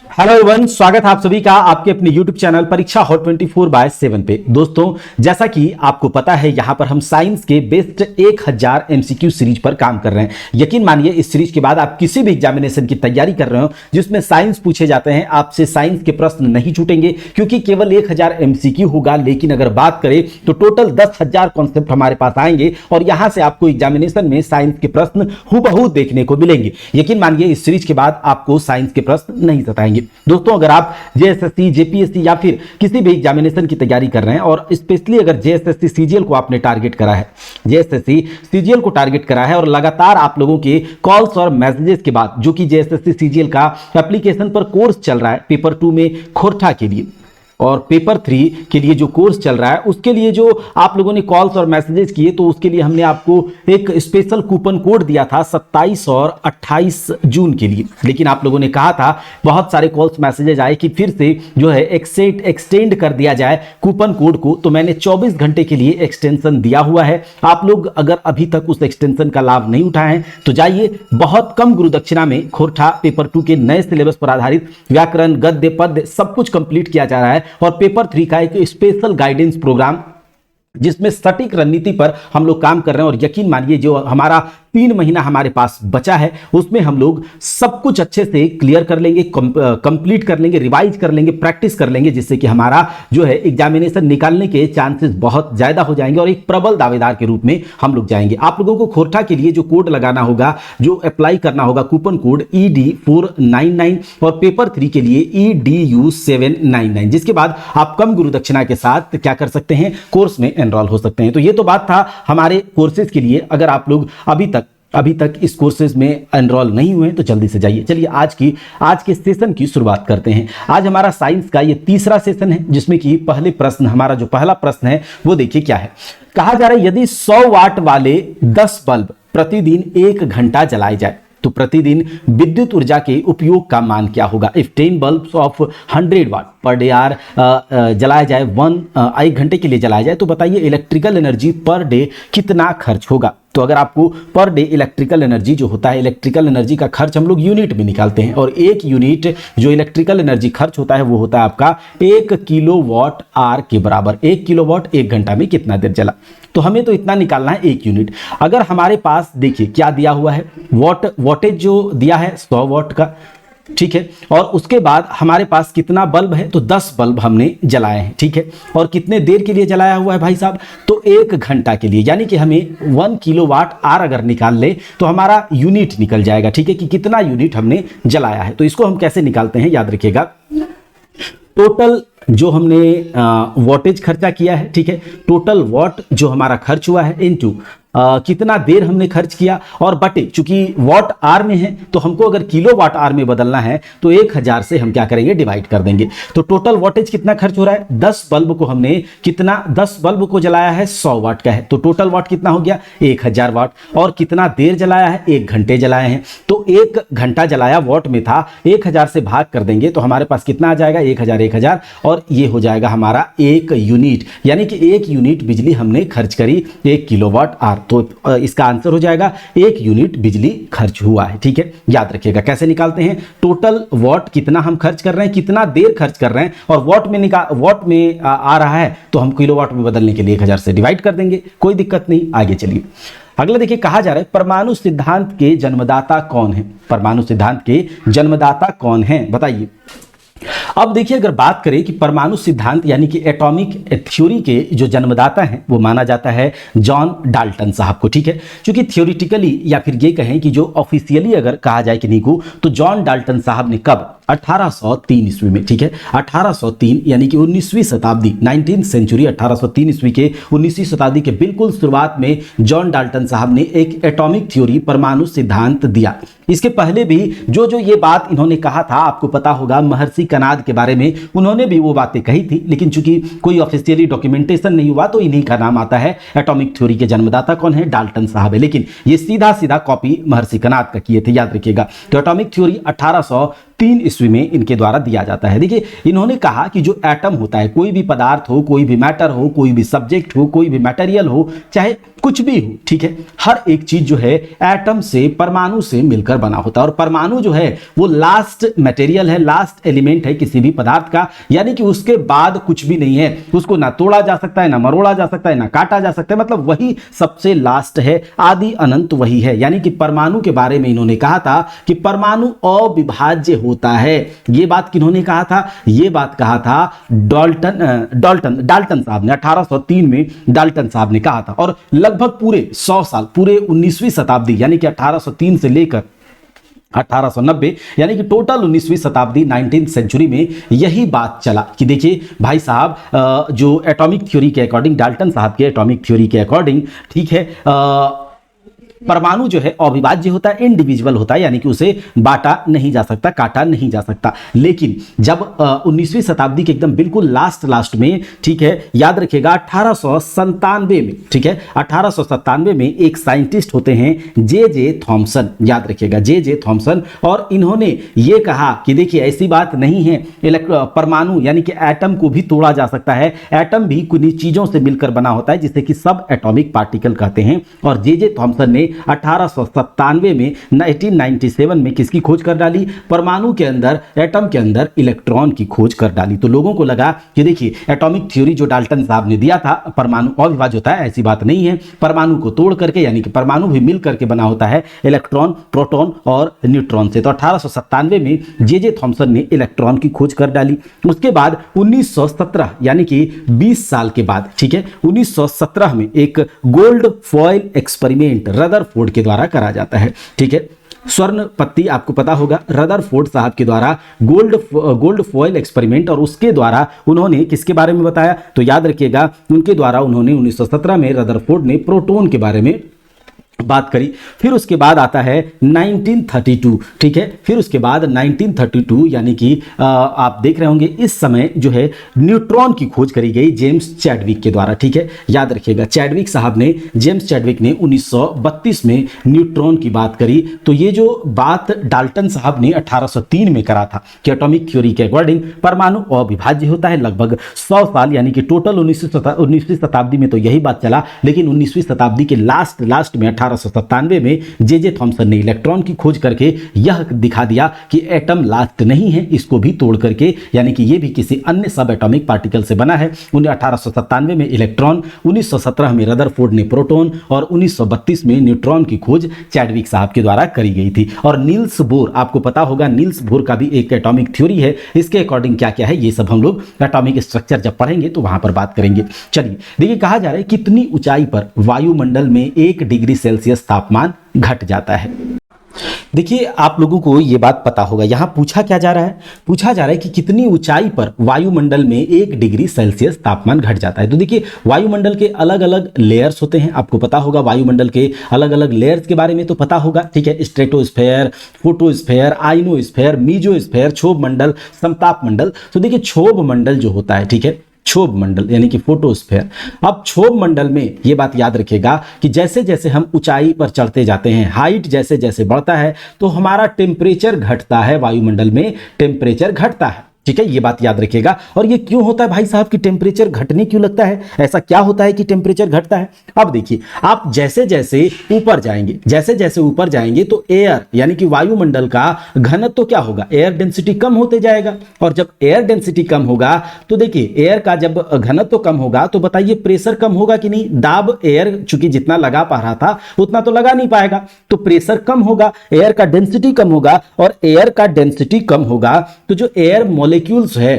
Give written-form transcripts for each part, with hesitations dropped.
Hello everyone, स्वागत है आप सभी का आपके अपने YouTube चैनल परीक्षा हॉट 24/7 पे। दोस्तों, जैसा कि आपको पता है, यहां पर हम साइंस के बेस्ट 1000 MCQ सीरीज पर काम कर रहे हैं। यकीन मानिए, इस सीरीज के बाद आप किसी भी एग्जामिनेशन की तैयारी कर रहे हो जिसमें साइंस पूछे जाते हैं, आपसे साइंस के प्रश्न नहीं छूटेंगे, क्योंकि केवल 1000 MCQ होगा। लेकिन अगर बात करें तो टोटल 10,000 कॉन्सेप्ट हमारे पास आएंगे और यहां से आपको एग्जामिनेशन में साइंस के प्रश्न हूबहू देखने को मिलेंगे। यकीन मानिए, इस सीरीज के बाद आपको साइंस के प्रश्न नहीं सताएंगे। दोस्तों, अगर आप जेएसएससी, जेपीएससी या फिर किसी भी एग्जामिनेशन की तैयारी कर रहे हैं और स्पेशली अगर जेएसएससी सीजीएल को आपने टारगेट करा है, जेएसएससी सीजीएल को टारगेट करा है और लगातार आप लोगों के कॉल्स और मैसेजेस के बाद, जो कि जेएसएससी सीजीएल का एप्लीकेशन पर कोर्स चल रहा है पेपर 2 में खोरठा के लिए और पेपर 3 के लिए जो कोर्स चल रहा है, उसके लिए जो आप लोगों ने कॉल्स और मैसेजेस किए, तो उसके लिए हमने आपको एक स्पेशल कूपन कोड दिया था 27 और 28 जून के लिए। लेकिन आप लोगों ने कहा था, बहुत सारे कॉल्स मैसेजेस आए कि फिर से जो है एक्सटेंड कर दिया जाए कूपन कोड को। तो मैंने 24 घंटे के लिए एक्सटेंशन दिया हुआ है। आप लोग अगर अभी तक उस एक्सटेंशन का लाभ नहीं उठाए हैं तो जाइए, बहुत कम गुरु दक्षिणा में खोरठा पेपर 2 के नए सिलेबस पर आधारित व्याकरण, गद्य, पद्य सब कुछ कंप्लीट किया जा रहा है। और पेपर 3 का एक स्पेशल गाइडेंस प्रोग्राम जिसमें सटीक रणनीति पर हम लोग काम कर रहे हैं। और यकीन मानिए, जो हमारा 3 महीना हमारे पास बचा है, उसमें हम लोग सब कुछ अच्छे से क्लियर कर लेंगे, कंप्लीट कर लेंगे, रिवाइज कर लेंगे, प्रैक्टिस कर लेंगे, जिससे कि हमारा जो है एग्जामिनेशन निकालने के चांसेस बहुत ज्यादा हो जाएंगे और एक प्रबल दावेदार के रूप में हम लोग जाएंगे। आप लोगों को खोरठा के लिए जो कोड लगाना होगा, जो अप्लाई करना होगा, कूपन कोड ED499 और पेपर 3 के लिए EDU799, जिसके बाद आप कम गुरु दक्षिणा के साथ क्या कर सकते हैं, कोर्स में एनरोल हो सकते हैं। तो ये तो बात था हमारे कोर्सेज के लिए। अगर आप लोग अभी तक इस कोर्सेज में एनरोल नहीं हुए हैं तो जल्दी से जाइए। चलिए, आज के सेशन की शुरुआत करते हैं। आज हमारा साइंस का ये तीसरा सेशन है, जिसमें कि हमारा जो पहला प्रश्न है वो देखिए क्या है। कहा जा रहा है, यदि 100 वाट वाले 10 बल्ब प्रतिदिन 1 घंटा जलाए जाए तो प्रतिदिन विद्युत ऊर्जा के उपयोग का मान क्या होगा। If 10 bulbs of 100 watt per day are जलाया जाए, 1 घंटे के लिए जलाया जाए, तो बताइए इलेक्ट्रिकल एनर्जी पर डे कितना खर्च होगा। तो अगर आपको पर डे इलेक्ट्रिकल एनर्जी जो होता है, इलेक्ट्रिकल एनर्जी का खर्च हम लोग यूनिट में निकालते हैं और 1 यूनिट जो इलेक्ट्रिकल एनर्जी खर्च होता है वो होता है आपका 1 किलोवाट आवर के बराबर। 1 किलोवाट 1 घंटा में कितना देर जला, तो हमें तो इतना निकालना है 1 यूनिट। अगर हमारे पास देखिए क्या दिया हुआ है, वोटेज जो दिया है 100 वाट का, ठीक है, और उसके बाद हमारे पास कितना बल्ब है, तो 10 बल्ब हमने जलाए हैं, ठीक है। और कितने देर के लिए जलाया हुआ है भाई साहब, तो 1 घंटा के लिए। यानी कि हमें 1 किलोवाट आवर अगर निकाल ले तो हमारा यूनिट निकल जाएगा, ठीक है, कि कितना यूनिट हमने जलाया है। तो इसको हम कैसे निकालते हैं, याद रखिएगा। टोटल जो हमने वोटेज खर्चा किया है, ठीक है, टोटल वॉट जो हमारा खर्च हुआ है इनटू कितना देर हमने खर्च किया और बटे, चूंकि वॉट आर में है तो हमको अगर किलो वाट आर में बदलना है तो 1000 से हम क्या करेंगे, डिवाइड कर देंगे। तो टोटल वोटेज कितना खर्च हो रहा है, 10 बल्ब को हमने 10 बल्ब को जलाया है, 100 वाट का है, तो टोटल वाट कितना हो गया, 1000 वाट। और कितना देर जलाया है, 1 घंटे जलाए हैं, तो 1 घंटा जलाया वॉट में था, 1000 से भाग कर देंगे तो हमारे पास कितना आ जाएगा, 1000 और ये हो जाएगा हमारा 1 यूनिट। यानी कि 1 यूनिट बिजली हमने खर्च करी 1 किलोवाट आवर। तो इसका आंसर हो जाएगा 1 यूनिट बिजली खर्च हुआ है, ठीक है। याद रखिएगा कैसे निकालते हैं, टोटल वॉट कितना हम खर्च कर रहे हैं, कितना देर खर्च कर रहे हैं, और वॉट में आ रहा है तो हम किलोवाट में बदलने के लिए 1000 से डिवाइड कर देंगे, कोई दिक्कत नहीं। आगे चलिए, अगला देखिए, कहा जा रहा है परमाणु सिद्धांत के जन्मदाता कौन है। परमाणु सिद्धांत के जन्मदाता कौन है, बताइए। अब देखिए, अगर बात करें कि परमाणु सिद्धांत यानी कि एटॉमिक थ्योरी के जो जन्मदाता हैं वो माना जाता है जॉन डाल्टन साहब को, ठीक है। क्योंकि थ्योरिटिकली या फिर ये कहें कि जो ऑफिशियली अगर कहा जाए कि नहीं को, तो जॉन डाल्टन साहब ने कब, 1803 ईस्वी में, ठीक है, 1803 यानी कि 19वीं शताब्दी, 19th सेंचुरी, 1803 ईस्वी के 19वीं शताब्दी के बिल्कुल शुरुआत में जॉन डाल्टन साहब ने एक एटॉमिक थ्योरी, परमाणु सिद्धांत दिया। इसके पहले भी जो ये बात इन्होंने कहा था, आपको पता होगा महर्षि कनाद के बारे में उन्होंने भी वो बातें कही थी, लेकिन चूंकि कोई ऑफिशियली डॉक्यूमेंटेशन नहीं हुआ तो इन्हीं का नाम आता है। एटॉमिक थ्योरी के जन्मदाता कौन है, डाल्टन साहब है, लेकिन ये सीधा कॉपी महर्षि कनाद का किए थे, याद रखिएगा। तो एटॉमिक थ्योरी 1803 ईस्वी में इनके द्वारा दिया जाता है। देखिए, इन्होंने कहा कि जो एटम होता है, कोई भी पदार्थ हो, कोई भी मैटर हो, कोई भी सब्जेक्ट हो, कोई भी मटेरियल हो, चाहे कुछ भी हो, ठीक है, हर एक चीज जो है एटम से, परमाणु से मिलकर बना होता है। और परमाणु जो है वो लास्ट मटेरियल है, लास्ट एलिमेंट है किसी भी पदार्थ का, यानी कि उसके बाद कुछ भी नहीं है। उसको ना तोड़ा जा सकता है, ना मरोड़ा जा सकता है, ना काटा जा सकता है, मतलब वही सबसे लास्ट है, आदि अनंत वही है। यानी कि परमाणु के बारे में इन्होंने कहा था कि परमाणु अविभाज्य होता है। ये बात किन्होंने कहा था? ये बात कहा था डाल्टन साहब ने, 1803 में डाल्टन साहब ने कहा था। और लगभग पूरे 100 साल, पूरे 19वीं शताब्दी, यानी कि 1803 से लेकर 1890, यानी कि टोटल 19वीं शताब्दी, 19th सेंचुरी में यही बात चला कि देखिए भाई साहब, जो एटॉमिक थ्योरी के अकॉर्डिंग, डाल्टन साहब के एटॉमिक थ्योरी के अकॉर्डिंग, ठीक है, परमाणु जो है अविभाज्य होता है, इंडिविजुअल होता है, यानी कि उसे बांटा नहीं जा सकता, काटा नहीं जा सकता। लेकिन जब 19वीं शताब्दी के एकदम बिल्कुल लास्ट में, ठीक है, याद रखिएगा 1897 में, ठीक है, 1897 में एक साइंटिस्ट होते हैं जे थॉमसन, याद रखिएगा जे थॉमसन, और इन्होंने ये कहा कि देखिए ऐसी बात नहीं है, परमाणु यानी कि एटम को भी तोड़ा जा सकता है, एटम भी कुछ चीजों से मिलकर बना होता है जिसे कि सब एटॉमिक पार्टिकल कहते हैं। और जे थॉमसन ने 1897 में, 1997 में किसकी खोज कर डाली? परमाणु के अंदर, एटम के अंदर इलेक्ट्रॉन की खोज कर डाली। तो लोगों को लगा कि देखिए एटॉमिक थ्योरी जो डाल्टन साहब ने दिया था, परमाणु अविभाज्य होता है, ऐसी बात नहीं है। परमाणु को तोड़ करके, यानी कि परमाणु भी मिल करके बना होता है इलेक्ट्रॉन, प्रोटॉन और न्यूट्रॉन से। तो 1897 में जे थॉमसन ने इलेक्ट्रॉन की खोज कर डाली। उसके बाद 1917, यानी कि 20 साल के बाद, ठीक है, 1917 में एक गोल्ड फॉयल एक्सपेरिमेंट रदरफोर्ड के द्वारा करा जाता है, ठीक है। स्वर्ण पत्ती आपको पता होगा, रदरफोर्ड साहब के द्वारा गोल्ड फॉयल एक्सपेरिमेंट, और उसके द्वारा उन्होंने किसके बारे में बताया? तो याद रखिएगा उनके द्वारा उन्होंने 1917 में रदरफोर्ड ने प्रोटॉन के बारे में बात करी। फिर उसके बाद आता है 1932, ठीक है, फिर उसके बाद 1932, यानी कि आप देख रहे होंगे इस समय जो है न्यूट्रॉन की खोज करी गई जेम्स चैडविक के द्वारा, ठीक है, याद रखिएगा चैडविक साहब ने, जेम्स चैडविक ने 1932 में न्यूट्रॉन की बात करी। तो ये जो बात डाल्टन साहब ने 1803 में करा था कि एटॉमिक थ्योरी के अकॉर्डिंग परमाणु अविभाज्य होता है, लगभग 100 साल, यानी कि टोटल 19वीं शताब्दी में तो यही बात चला। लेकिन 19वीं शताब्दी के लास्ट में 1897 में जे थॉमसन ने इलेक्ट्रॉन की खोज करके यह दिखा दिया कि एटम लास्ट नहीं है, इसको भी तोड़ करके, यानी कि ये भी किसी अन्य सब एटॉमिक पार्टिकल से बना है। 1897 में इलेक्ट्रॉन, 1917 में रदरफोर्ड ने प्रोटॉन, और 1932 में न्यूट्रॉन की खोज चैडविक साहब के द्वारा करी गई थी। और नील्स बोर, आपको पता होगा नील्स बोर का भी एक एटॉमिक थ्योरी है, इसके अकॉर्डिंग क्या क्या है ये सब हम लोग एटॉमिक स्ट्रक्चर जब पढ़ेंगे तो वहां पर बात करेंगे। चलिए देखिए, कहा जा रहा है कितनी ऊंचाई पर वायुमंडल में 1 डिग्री सेल्सियस तापमान घट जाता है। देखिए आप लोगों को यह बात पता होगा, यहां पूछा क्या जा रहा है? पूछा जा रहा है कि कितनी ऊंचाई पर वायुमंडल में 1 डिग्री सेल्सियस तापमान घट जाता है। तो देखिए वायुमंडल के अलग अलग लेयर्स होते हैं, आपको पता होगा वायुमंडल के अलग अलग लेयर्स के बारे में तो पता होगा, ठीक है, स्ट्रेटोस्फेयर, फोटोस्फेयर, आइनोस्फेयर, मीजोस्फेयर, क्षोभ मंडल, समताप मंडल। तो देखिए क्षोभ मंडल जो होता है, ठीक है, क्षोभ मंडल यानी कि फोटोस्फेयर। अब क्षोभ मंडल में ये बात याद रखिएगा कि जैसे जैसे हम ऊंचाई पर चढ़ते जाते हैं, हाइट जैसे जैसे बढ़ता है, तो हमारा टेम्परेचर घटता है, वायुमंडल में टेम्परेचर घटता है, ठीक है, ये बात याद रखिएगा। और ये क्यों होता है भाई साहब कि टेम्परेचर घटने क्यों लगता है? ऐसा क्या होता है कि टेम्परेचर घटता है? अब देखिए, आप जैसे जैसे ऊपर जाएंगे, जैसे जैसे ऊपर जाएंगे तो एयर यानी कि वायुमंडल का घनत्व तो क्या होगा? एयर डेंसिटी कम होते जाएगा। और जब एयर डेंसिटी कम होगा तो देखिए एयर का जब घनत्व तो कम होगा तो बताइए प्रेशर कम होगा कि नहीं? दाब एयर चूंकि जितना लगा पा रहा था उतना तो लगा नहीं पाएगा, तो प्रेशर कम होगा, एयर का डेंसिटी कम होगा, और एयर का डेंसिटी कम होगा तो जो एयर मॉलिक्यूल्स है,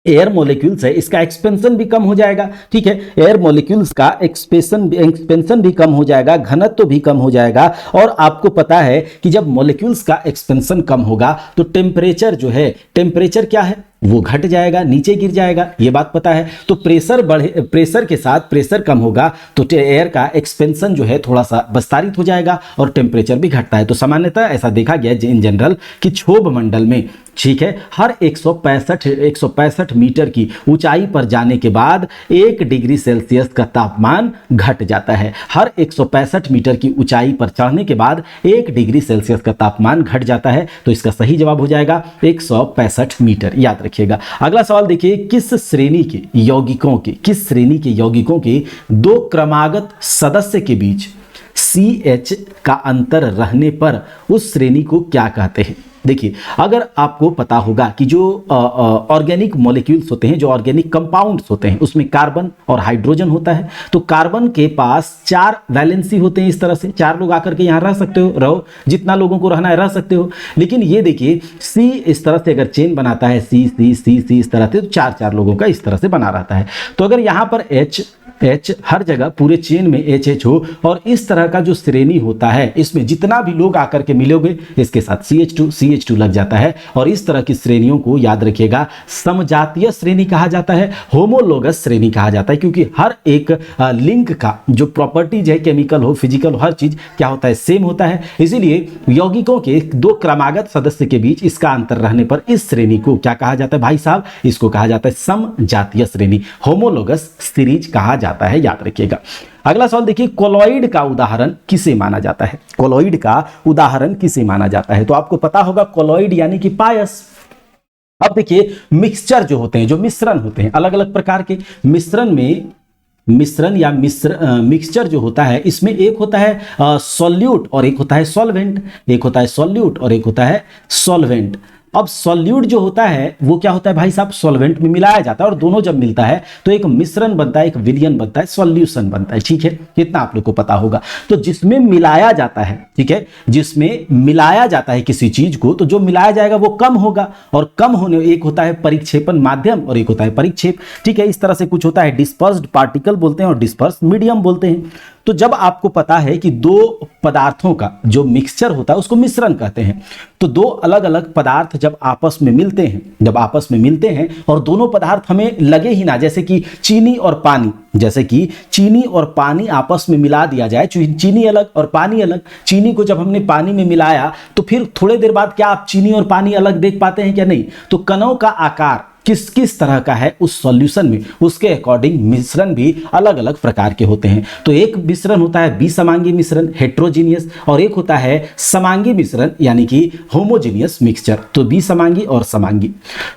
एयर मॉलिक्यूल्स है, इसका एक्सपेंशन भी कम हो जाएगा, ठीक है, एयर मॉलिक्यूल्स का एक्सपेंशन भी कम हो जाएगा, घनत्व भी कम हो जाएगा। और आपको पता है कि जब मॉलिक्यूल्स का एक्सपेंशन कम होगा तो टेम्परेचर जो है, टेम्परेचर क्या है वो घट जाएगा, नीचे गिर जाएगा, ये बात पता है। तो प्रेशर बढ़े, प्रेशर के साथ प्रेशर कम होगा तो एयर का एक्सपेंशन जो है थोड़ा सा विस्तारित हो जाएगा और टेम्परेचर भी घटता है। तो सामान्यतः ऐसा देखा गया है इन जनरल कि क्षोभ मंडल में, ठीक है, हर 165 मीटर की ऊंचाई पर जाने के बाद 1 डिग्री सेल्सियस का तापमान घट जाता है। हर 165 मीटर की ऊंचाई पर चढ़ने के बाद 1 डिग्री सेल्सियस का तापमान घट जाता है। तो इसका सही जवाब हो जाएगा 165 मीटर, याद रखिएगा। अगला सवाल देखिए, किस श्रेणी के यौगिकों के दो क्रमागत सदस्य के बीच CH का अंतर रहने पर उस श्रेणी को क्या कहते हैं? देखिए, अगर आपको पता होगा कि जो ऑर्गेनिक मॉलिक्यूल्स होते हैं, जो ऑर्गेनिक कंपाउंड्स होते हैं, उसमें कार्बन और हाइड्रोजन होता है। तो कार्बन के पास 4 वैलेंसी होते हैं। इस तरह से 4 लोग आकर के यहाँ रह सकते हो, रहो, जितना लोगों को रहना है रह सकते हो। लेकिन ये देखिए, C इस तरह से अगर चेन बनाता है, C इस तरह से, तो 4 लोगों का इस तरह से बना रहता है। तो अगर यहाँ पर H हर जगह पूरे चेन में H हो और इस तरह का जो श्रेणी होता है, इसमें जितना भी लोग आकर के मिलोगे इसके साथ CH2 लग जाता है। और इस तरह की श्रेणियों को याद रखिएगा समजातीय श्रेणी कहा जाता है, होमोलोगस श्रेणी कहा जाता है, क्योंकि हर एक लिंक का जो प्रॉपर्टीज है, केमिकल हो, फिजिकल हो, हर चीज क्या होता है, सेम होता है। इसीलिए यौगिकों के 2 क्रमागत सदस्य के बीच इसका अंतर रहने पर इस श्रेणी को क्या कहा जाता है भाई साहब? इसको कहा जाता है समजातीय श्रेणी, होमोलोगस सीरीज कहा जाता है, याद रखिएगा। अगला सवाल देखिए, कोलॉइड का उदाहरण किसे माना जाता है? कोलॉइड का उदाहरण किसे माना जाता है? तो आपको पता होगा, कोलॉइड यानी कि पायस। अब देखिए, मिक्सचर जो होते हैं, जो मिश्रण होते हैं, अलग अलग प्रकार के मिक्सचर जो होता है, इसमें एक होता है सॉल्यूट और एक होता है सॉल्वेंट। अब सॉल्यूट जो होता है वो क्या होता है भाई साहब? सॉल्वेंट में मिलाया जाता है और दोनों जब मिलता है तो एक मिश्रण बनता है, एक विलयन बनता है, सॉल्यूशन बनता है। ठीक है, इतना आप लोग को पता होगा। तो जिसमें मिलाया जाता है, ठीक है, जिसमें मिलाया जाता है किसी चीज को, तो जो मिलाया जाएगा वो कम होगा, और कम होने, एक होता है परिक्षेपण माध्यम और एक होता है परिक्षेप। ठीक है, इस तरह से कुछ होता है, डिस्पर्स्ड पार्टिकल बोलते हैं और डिस्पर्स मीडियम बोलते हैं। तो जब आपको पता है कि 2 पदार्थों का जो मिक्सचर होता है उसको मिश्रण कहते हैं, तो 2 अलग अलग पदार्थ जब आपस में मिलते हैं और दोनों पदार्थ हमें लगे ही ना, जैसे कि चीनी और पानी आपस में मिला दिया जाए, चीनी अलग और पानी अलग। चीनी को जब हमने पानी में मिलाया तो फिर थोड़े देर बाद क्या आप चीनी और पानी अलग देख पाते हैं क्या? नहीं। तो कणों का आकार किस तरह का है उस सॉल्यूशन में, उसके अकॉर्डिंग मिश्रण भी अलग अलग प्रकार के होते हैं। तो एक मिश्रण होता है विसमांगी मिश्रण, हेट्रोजीनियस, और एक होता है समांगी मिश्रण यानी कि होमोजीनियस मिक्सचर। तो विसमांगी और समांगी।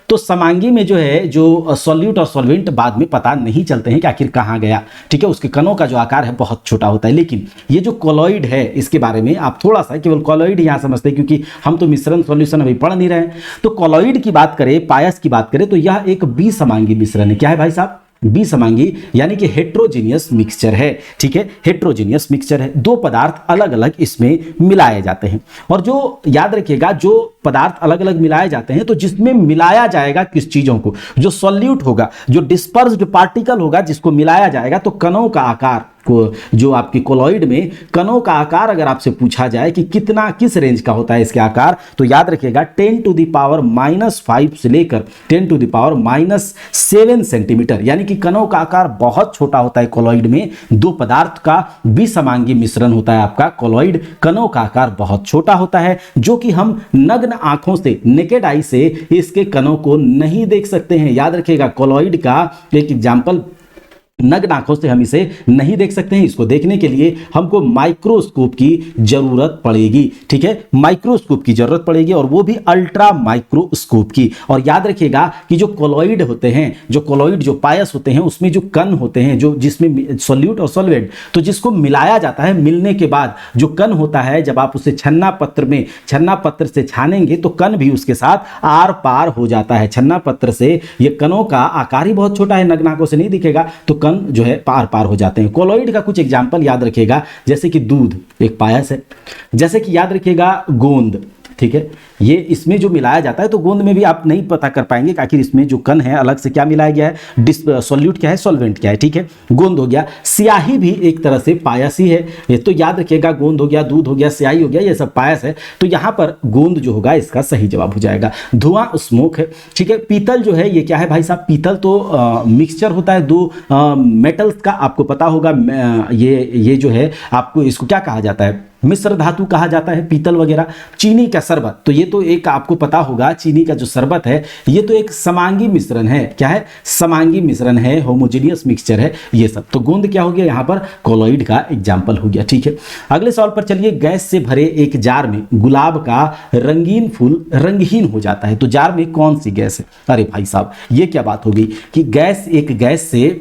तो समांगी में जो है, जो सॉल्यूट और सॉल्वेंट बाद में पता नहीं चलते हैं कि आखिर कहाँ गया। ठीक है, उसके कणों का जो आकार है बहुत छोटा होता है। लेकिन ये जो कोलॉइड है, इसके बारे में आप थोड़ा सा केवल कोलॉइड यहाँ समझते हैं, क्योंकि हम तो मिश्रण सॉल्यूशन अभी पढ़ नहीं रहे हैं। तो कोलॉइड की बात करें, पायस की बात करें, तो यह एक विसमांगी मिश्रण है। क्या है भाई साहब? विसमांगी यानी कि हेट्रोजीनियस मिक्सचर है। ठीक है, हेट्रोजीनियस मिक्सचर है, 2 पदार्थ अलग अलग इसमें मिलाए जाते हैं। और जो याद रखिएगा, जो पदार्थ अलग अलग मिलाए जाते हैं, तो जिसमें मिलाया जाएगा किस चीजों को, जो सॉल्यूट होगा, जो डिस्पर्स्ड पार्टिकल होगा, जिसको मिलाया जाएगा, तो कणों का आकार को, जो आपकी कोलॉइड में कणों का आकार अगर आपसे पूछा जाए कि किस रेंज का होता है इसके आकार, तो याद रखिएगा 10⁻⁻5 से लेकर 10⁻⁻7 सेंटीमीटर, यानी कि कणों का आकार बहुत छोटा होता है कोलॉइड में। 2 पदार्थ का विसमांगी मिश्रण होता है आपका कोलॉइड। कणों का आकार बहुत छोटा होता है, जो कि हम नग्न आंखों से, नेकेड आई से इसके कणों को नहीं देख सकते हैं। याद रखिएगा, कोलॉइड का एक एग्जाम्पल, नग्न आंखों से हम इसे नहीं देख सकते हैं। इसको देखने के लिए हमको माइक्रोस्कोप की जरूरत पड़ेगी। ठीक है, माइक्रोस्कोप की जरूरत पड़ेगी, और वो भी अल्ट्रा माइक्रोस्कोप की। और याद रखिएगा कि जो कोलॉइड होते हैं, जो पायस होते हैं, उसमें जो कण होते हैं, जो जिसमें सॉल्यूट और सॉल्वेंट, तो जिसको मिलाया जाता है, मिलने के बाद जो कण होता है, जब आप उसे छन्ना पत्र से छानेंगे तो कण भी उसके साथ आर पार हो जाता है। छन्ना पत्र से ये कणों का आकार ही बहुत छोटा है, नग्न आंखों से नहीं दिखेगा, तो जो है पार हो जाते हैं। कोलॉइड का कुछ एग्जाम्पल याद रखिएगा, जैसे कि दूध एक पायस है, जैसे कि याद रखिएगा गोंद। ठीक है, ये इसमें जो मिलाया जाता है, तो गोंद में भी आप नहीं पता कर पाएंगे कि आखिर इसमें जो कण है अलग से क्या मिलाया गया है, सॉल्यूट क्या है, सॉल्वेंट क्या है। ठीक है, गोंद हो गया। स्याही भी एक तरह से पायस ही है। ये तो याद रखिएगा, गोंद हो गया, दूध हो गया, स्याही हो गया, ये सब पायस है। तो यहाँ पर गोंद जो होगा इसका सही जवाब हो जाएगा। धुआं स्मोक है। ठीक है, पीतल जो है ये क्या है भाई साहब? पीतल तो मिक्सचर होता है 2 मेटल्स का, आपको पता होगा। ये जो है आपको इसको क्या कहा जाता है? मिश्र धातु कहा जाता है, पीतल वगैरह। चीनी का शरबत, तो ये तो एक आपको पता होगा चीनी का जो शरबत है ये तो एक समांगी मिश्रण है। क्या है? समांगी मिश्रण है, होमोजेनियस मिक्सचर है ये सब। तो गोंद क्या हो गया यहाँ पर? कोलॉइड का एग्जाम्पल हो गया। ठीक है, अगले सवाल पर चलिए। गैस से भरे एक जार में गुलाब का रंगीन फूल रंगहीन हो जाता है, तो जार में कौन सी गैस है? अरे भाई साहब, ये क्या बात हो गई कि एक गैस से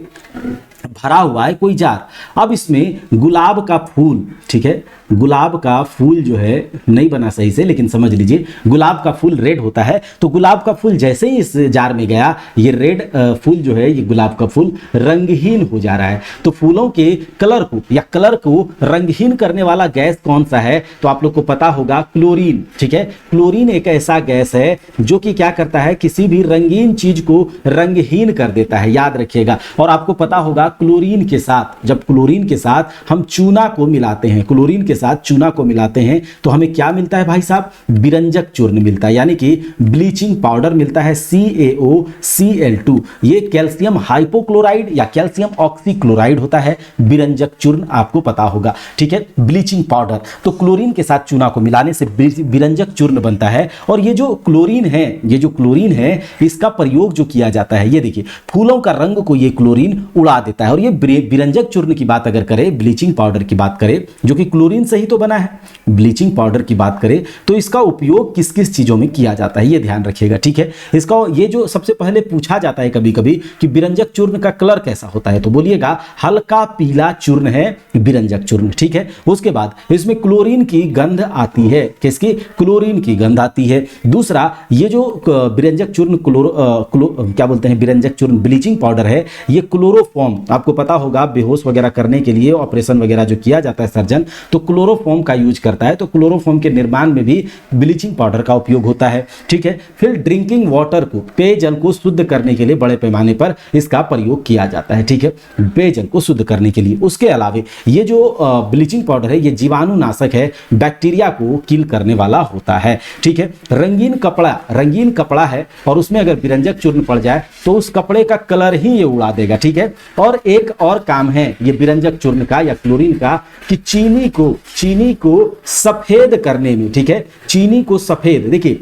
भरा हुआ है कोई जार, अब इसमें गुलाब का फूल, ठीक है, गुलाब का फूल जो है नहीं बना सही से, लेकिन समझ लीजिए गुलाब का फूल रेड होता है, तो गुलाब का फूल जैसे ही इस जार में गया, ये रेड फूल जो है, ये गुलाब का फूल रंगहीन हो जा रहा है। तो फूलों के कलर को या कलर को रंगहीन करने वाला गैस कौन सा है? तो आप लोग को पता होगा क्लोरीन। ठीक है, क्लोरीन एक ऐसा गैस है जो कि क्या करता है, किसी भी रंगीन चीज को रंगहीन कर देता है, याद रखिएगा। और आपको पता होगा क्लोरीन के साथ, जब क्लोरीन के साथ हम चूना को मिलाते हैं, क्लोरीन के साथ चूना को मिलाते हैं, तो हमें क्या मिलता है भाई साहब? विरंजक चूर्ण मिलता है, यानी कि ब्लीचिंग पाउडर मिलता है, CaOCl2। ये कैल्शियम हाइपोक्लोराइड या कैल्शियम ऑक्सीक्लोराइड होता है, विरंजक चूर्ण आपको पता होगा। ठीक है, ब्लीचिंग पाउडर। तो क्लोरीन के साथ चूना को मिलाने से विरंजक चूर्ण बनता है। और ये जो क्लोरीन है, ये जो क्लोरीन है, इसका प्रयोग जो किया जाता है, ये देखिए फूलों का रंग को ये क्लोरीन उड़ा देता है। और ये विरंजक चूर्ण की बात अगर करें, ब्लीचिंग पाउडर की बात करें, जो कि क्लोरीन से ही तो बना है, ब्लीचिंग पाउडर की बात करें, तो इसका उपयोग किस किस चीजों में किया जाता है ये ध्यान रखिएगा। ठीक है, इसका ये जो सबसे पहले पूछा जाता है कभी कभी कि विरंजक चूर्ण का कलर कैसा होता है, तो बोलिएगा हल्का पीला चूर्ण है विरंजक चूर्ण। ठीक है, उसके बाद इसमें क्लोरीन की गंध आती है, किसकी? क्लोरीन की गंध आती है। दूसरा, ये जो विरंजक चूर्ण क्या बोलते हैं, विरंजक चूर्ण ब्लीचिंग पाउडर है, ये क्लोरोफॉर्म, आपको पता होगा बेहोश वगैरह करने के लिए ऑपरेशन वगैरह जो किया जाता है सर्जन, तो क्लोरोफॉर्म का यूज करता है। तो क्लोरोफॉर्म के निर्माण में भी ब्लीचिंग पाउडर का उपयोग होता है। ठीक है, फिर ड्रिंकिंग वाटर को, पेयजल को शुद्ध करने के लिए बड़े पैमाने पर इसका प्रयोग किया जाता है। ठीक है, पेयजल को शुद्ध करने के लिए। उसके अलावा ये जो ब्लीचिंग पाउडर है, ये जीवाणुनाशक है, बैक्टीरिया को किल करने वाला होता है। ठीक है, रंगीन कपड़ा है और उसमें अगर विरंजक चूर्ण पड़ जाए तो उस कपड़े का कलर ही ये उड़ा देगा। ठीक है, और एक और काम है ये विरंजक चूर्ण का या क्लोरीन का कि चीनी को सफेद करने में, ठीक है, चीनी को सफेद, देखिए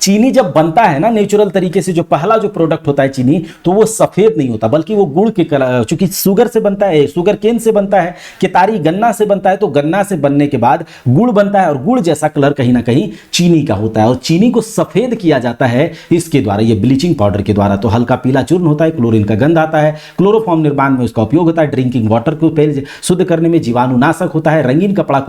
चीनी जब बनता है ना नेचुरल तरीके से, जो पहला जो प्रोडक्ट होता है चीनी, तो वो सफेद नहीं होता, बल्कि वो गुड़ के कलर, चूंकि शुगर से बनता है, शुगर केन से बनता है, केतारी गन्ना से बनता है, तो गन्ना से बनने के बाद गुड़ बनता है और गुड़ जैसा कलर कहीं ना कहीं चीनी का होता है। और चीनी को सफेद किया जाता है इसके द्वारा, ये ब्लीचिंग पाउडर के द्वारा। तो हल्का पीला चूर्ण होता है, क्लोरीन का गंध आता है, क्लोरोफॉर्म निर्माण में उसका उपयोग होता है, ड्रिंकिंग वाटर को शुद्ध करने में जीवाणुनाशक होता है, रंगीन कपड़ा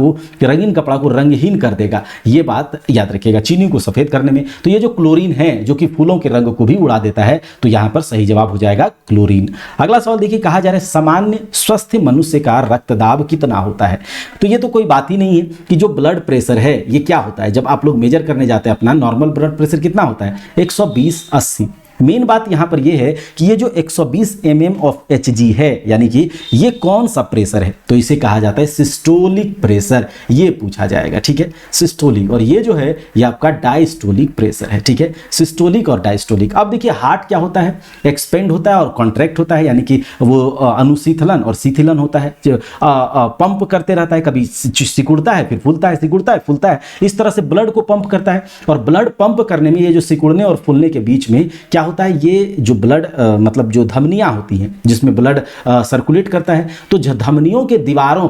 को रंगहीन कर देगा, ये बात याद रखिएगा, चीनी को सफेद करने में। तो ये जो क्लोरीन है जो कि फूलों के रंग को भी उड़ा देता है, तो यहां पर सही जवाब हो जाएगा क्लोरीन। अगला सवाल देखिए, कहा जा रहा है सामान्य स्वस्थ मनुष्य का रक्तदाब कितना होता है? तो ये तो कोई बात ही नहीं है कि जो ब्लड प्रेशर है ये क्या होता है, जब आप लोग मेजर करने जाते हैं अपना नॉर्मल ब्लड प्रेशर कितना होता है? 120/80। मेन बात यहां पर यह है कि ये जो 120 mm ऑफ Hg है, यानी कि ये कौन सा प्रेशर है, तो इसे कहा जाता है सिस्टोलिक प्रेशर, ये पूछा जाएगा। ठीक है, सिस्टोलिक, और ये जो है ये आपका डायस्टोलिक प्रेशर है। ठीक है, सिस्टोलिक और डायस्टोलिक। अब देखिए हार्ट क्या होता है, एक्सपेंड होता है और कॉन्ट्रैक्ट होता है, यानी कि वो अनुशीतलन और शीतलन होता है, पंप करते रहता है, कभी सिकुड़ता है फिर फूलता है, सिकुड़ता है फूलता है, इस तरह से ब्लड को पंप करता है। और ब्लड पंप करने में ये जो सिकुड़ने और फूलने के बीच में क्या होता है, ये जो ब्लड मतलब जो धमनियां होती हैं जिसमें ब्लड सर्कुलेट करता है, तो धमनियों के दीवारों